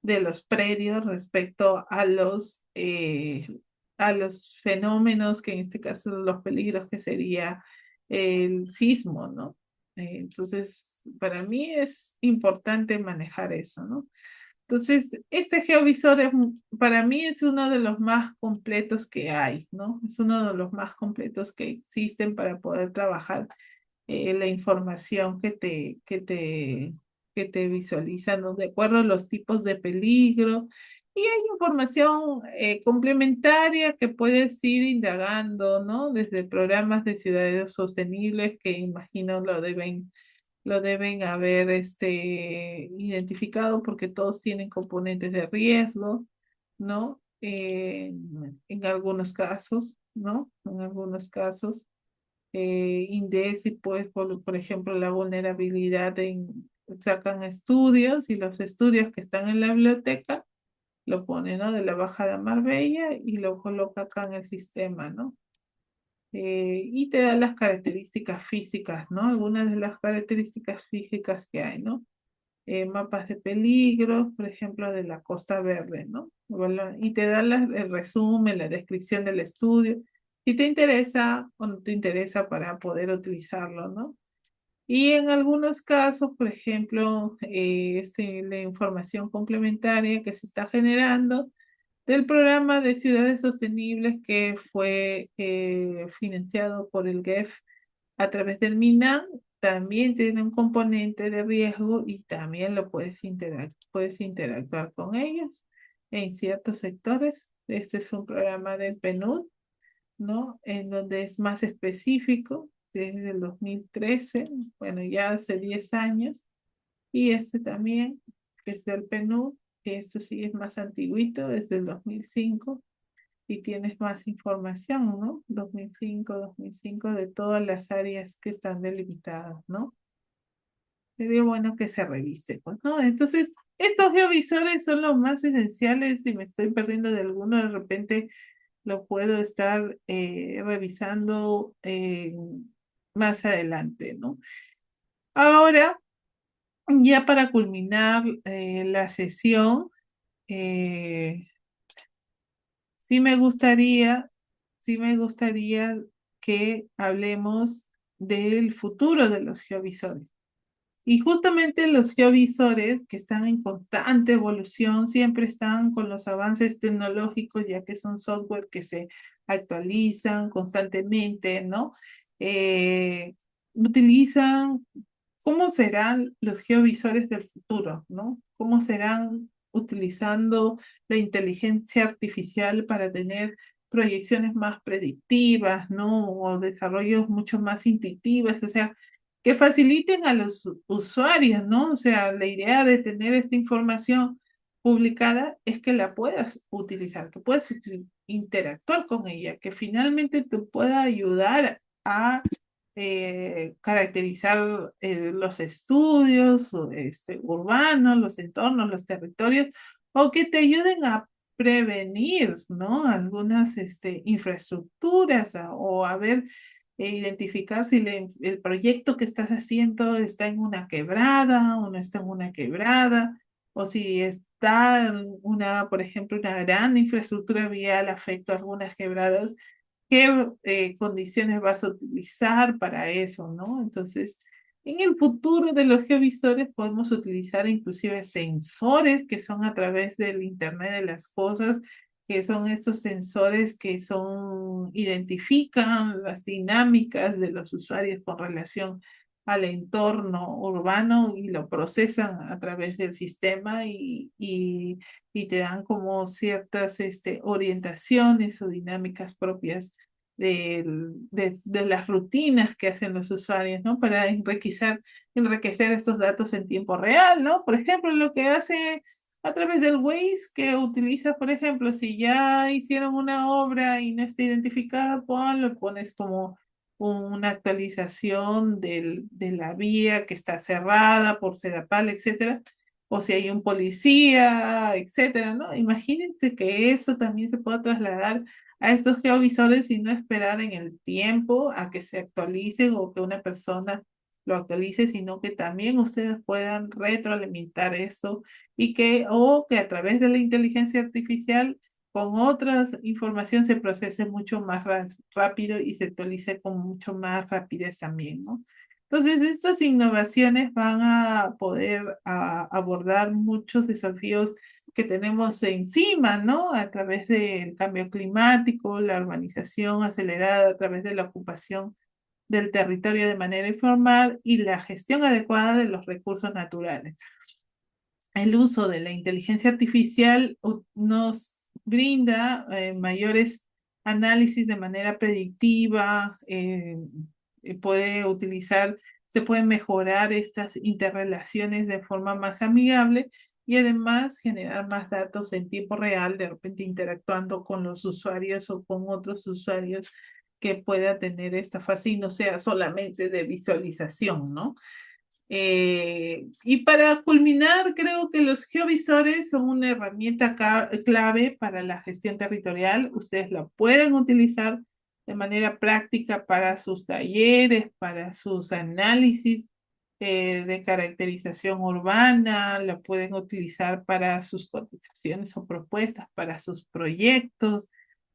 de los predios respecto a los fenómenos, que en este caso los peligros que sería el sismo, ¿no? Entonces, para mí es importante manejar eso, ¿no? Entonces, este geovisor para mí es uno de los más completos que hay, ¿no? Es uno de los más completos que existen para poder trabajar la información que te visualizan, ¿no? De acuerdo a los tipos de peligro. Y hay información complementaria que puedes ir indagando, ¿no? Desde programas de ciudades sostenibles que imagino lo deben haber identificado porque todos tienen componentes de riesgo, ¿no? En algunos casos, ¿no? En algunos casos. INDECI, pues, por ejemplo, la vulnerabilidad sacan estudios y los estudios que están en la biblioteca lo ponen, ¿no? De la Bajada Marbella y lo coloca acá en el sistema, ¿no? Y te da las características físicas, ¿no? Algunas de las características físicas que hay, ¿no? Mapas de peligro, por ejemplo, de la Costa Verde, ¿no? Bueno, y te da el resumen, la descripción del estudio, si te interesa o no te interesa para poder utilizarlo, ¿no? Y en algunos casos, por ejemplo, la información complementaria que se está generando del programa de ciudades sostenibles que fue financiado por el GEF a través del MINAN, también tiene un componente de riesgo y también lo puedes interactuar con ellos en ciertos sectores. Este es un programa del PNUD, ¿no? En donde es más específico desde el 2013, bueno, ya hace 10 años, y este también, que es del PNUD, que esto sí es más antiguito, desde el 2005 y tienes más información, ¿no? 2005 de todas las áreas que están delimitadas, ¿no? Sería bueno que se revise, pues, ¿no? Entonces, estos geovisores son los más esenciales. Si me estoy perdiendo de alguno, de repente lo puedo estar revisando más adelante, ¿no? Ahora, ya para culminar la sesión, eh, sí me gustaría, sí me gustaría que hablemos del futuro de los geovisores. Y justamente los geovisores que están en constante evolución siempre están con los avances tecnológicos, ya que son software que se actualizan constantemente, ¿no? Utilizan ¿Cómo serán los geovisores del futuro, ¿no? ¿Cómo serán utilizando la inteligencia artificial para tener proyecciones más predictivas, ¿no? O desarrollos mucho más intuitivos, o sea, que faciliten a los usuarios, ¿no? O sea, la idea de tener esta información publicada es que la puedas utilizar, que puedas interactuar con ella, que finalmente te pueda ayudar a caracterizar los estudios urbanos, los entornos, los territorios, o que te ayuden a prevenir, ¿no? Algunas infraestructuras o a ver, identificar si el proyecto que estás haciendo está en una quebrada o no está en una quebrada, o si está por ejemplo, una gran infraestructura vial afecta a algunas quebradas, qué condiciones vas a utilizar para eso, ¿no? Entonces, en el futuro de los geovisores podemos utilizar inclusive sensores que son a través del Internet de las cosas, que son estos sensores que identifican las dinámicas de los usuarios con relación al entorno urbano y lo procesan a través del sistema y te dan como ciertas orientaciones o dinámicas propias de las rutinas que hacen los usuarios, ¿no? Para enriquecer estos datos en tiempo real, ¿no? Por ejemplo, lo que hace a través del Waze, que utiliza, por ejemplo, si ya hicieron una obra y no está identificada, lo pones como una actualización de la vía que está cerrada por Sedapal, etcétera, o si hay un policía, etcétera, ¿no? Imagínate que eso también se pueda trasladar a estos geovisores y no esperar en el tiempo a que se actualicen o que una persona lo actualice, sino que también ustedes puedan retroalimentar esto o que a través de la inteligencia artificial con otras información se procese mucho más rápido y se actualice con mucho más rapidez también, ¿no? Entonces, estas innovaciones van a poder abordar muchos desafíos que tenemos encima, ¿no? A través del cambio climático, la urbanización acelerada, a través de la ocupación del territorio de manera informal y la gestión adecuada de los recursos naturales. El uso de la inteligencia artificial nos brinda mayores análisis de manera predictiva, se pueden mejorar estas interrelaciones de forma más amigable y además generar más datos en tiempo real, de repente interactuando con los usuarios o con otros usuarios que pueda tener esta fase y no sea solamente de visualización, ¿no? Y para culminar, creo que los geovisores son una herramienta clave para la gestión territorial. Ustedes la pueden utilizar de manera práctica para sus talleres, para sus análisis de caracterización urbana, la pueden utilizar para sus cotizaciones o propuestas, para sus proyectos,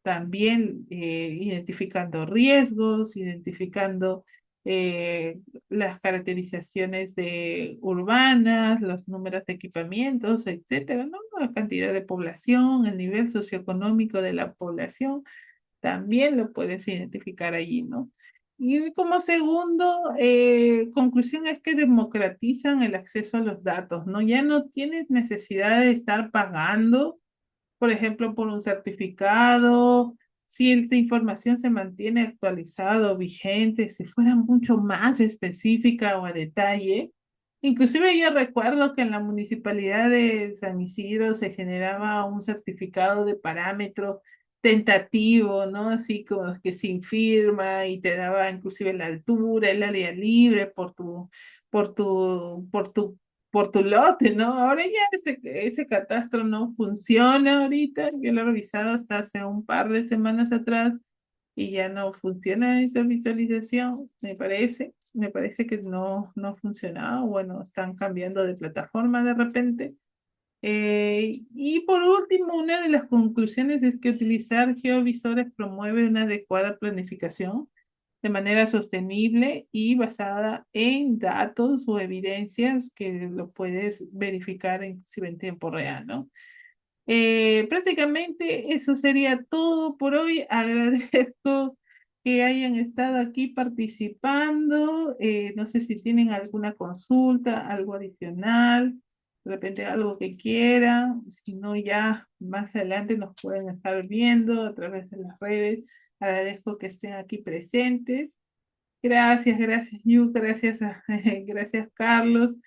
también identificando riesgos, identificando las caracterizaciones urbanas, los números de equipamientos, etcétera, ¿no? La cantidad de población, el nivel socioeconómico de la población, también lo puedes identificar allí, ¿no? Y como segundo, conclusión es que democratizan el acceso a los datos, ¿no? Ya no tienes necesidad de estar pagando por ejemplo, por un certificado, si esta información se mantiene actualizada o vigente, si fuera mucho más específica o a detalle. Inclusive yo recuerdo que en la municipalidad de San Isidro se generaba un certificado de parámetro tentativo, ¿no? Así como que sin firma y te daba inclusive la altura, el área libre por tu, por tu por tu lote, ¿no? Ahora ya ese catastro no funciona ahorita. Yo lo he revisado hasta hace un par de semanas atrás y ya no funciona esa visualización, me parece. Me parece que no ha funcionado. Bueno, están cambiando de plataforma de repente. Y por último, una de las conclusiones es que utilizar geovisores promueve una adecuada planificación de manera sostenible y basada en datos o evidencias que lo puedes verificar inclusive en tiempo real, ¿no? Prácticamente eso sería todo por hoy. Agradezco que hayan estado aquí participando. No sé si tienen alguna consulta, algo adicional, de repente algo que quieran. Si no, ya más adelante nos pueden estar viendo a través de las redes. Agradezco que estén aquí presentes. Gracias, Yu, gracias, Carlos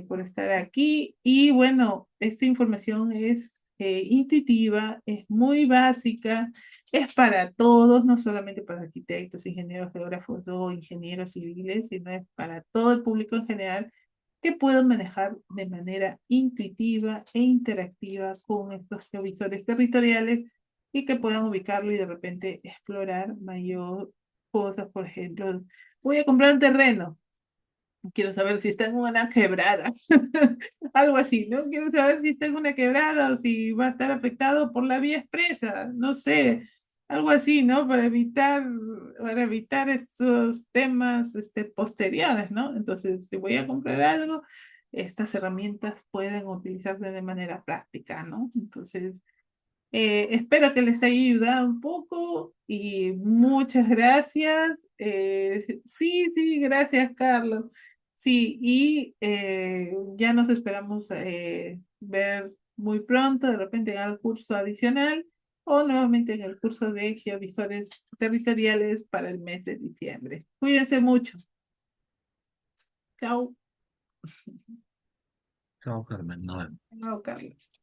por estar aquí. Y bueno, esta información es intuitiva, es muy básica, es para todos, no solamente para arquitectos, ingenieros geógrafos o ingenieros civiles, sino es para todo el público en general que puedan manejar de manera intuitiva e interactiva con estos geovisores territoriales y que puedan ubicarlo y de repente explorar mayor cosas, por ejemplo, voy a comprar un terreno. Quiero saber si está en una quebrada, algo así, ¿no? Quiero saber si está en una quebrada o si va a estar afectado por la vía expresa, no sé, algo así, ¿no? Para evitar estos temas posteriores, ¿no? Entonces, si voy a comprar algo, estas herramientas pueden utilizarse de manera práctica, ¿no? Entonces, espero que les haya ayudado un poco y muchas gracias. Sí, gracias, Carlos. Sí, y ya nos esperamos ver muy pronto, de repente en el curso adicional o nuevamente en el curso de geovisores territoriales para el mes de diciembre. Cuídense mucho. Chao. Chao, Carmen. Nos vemos. Chao, Carlos.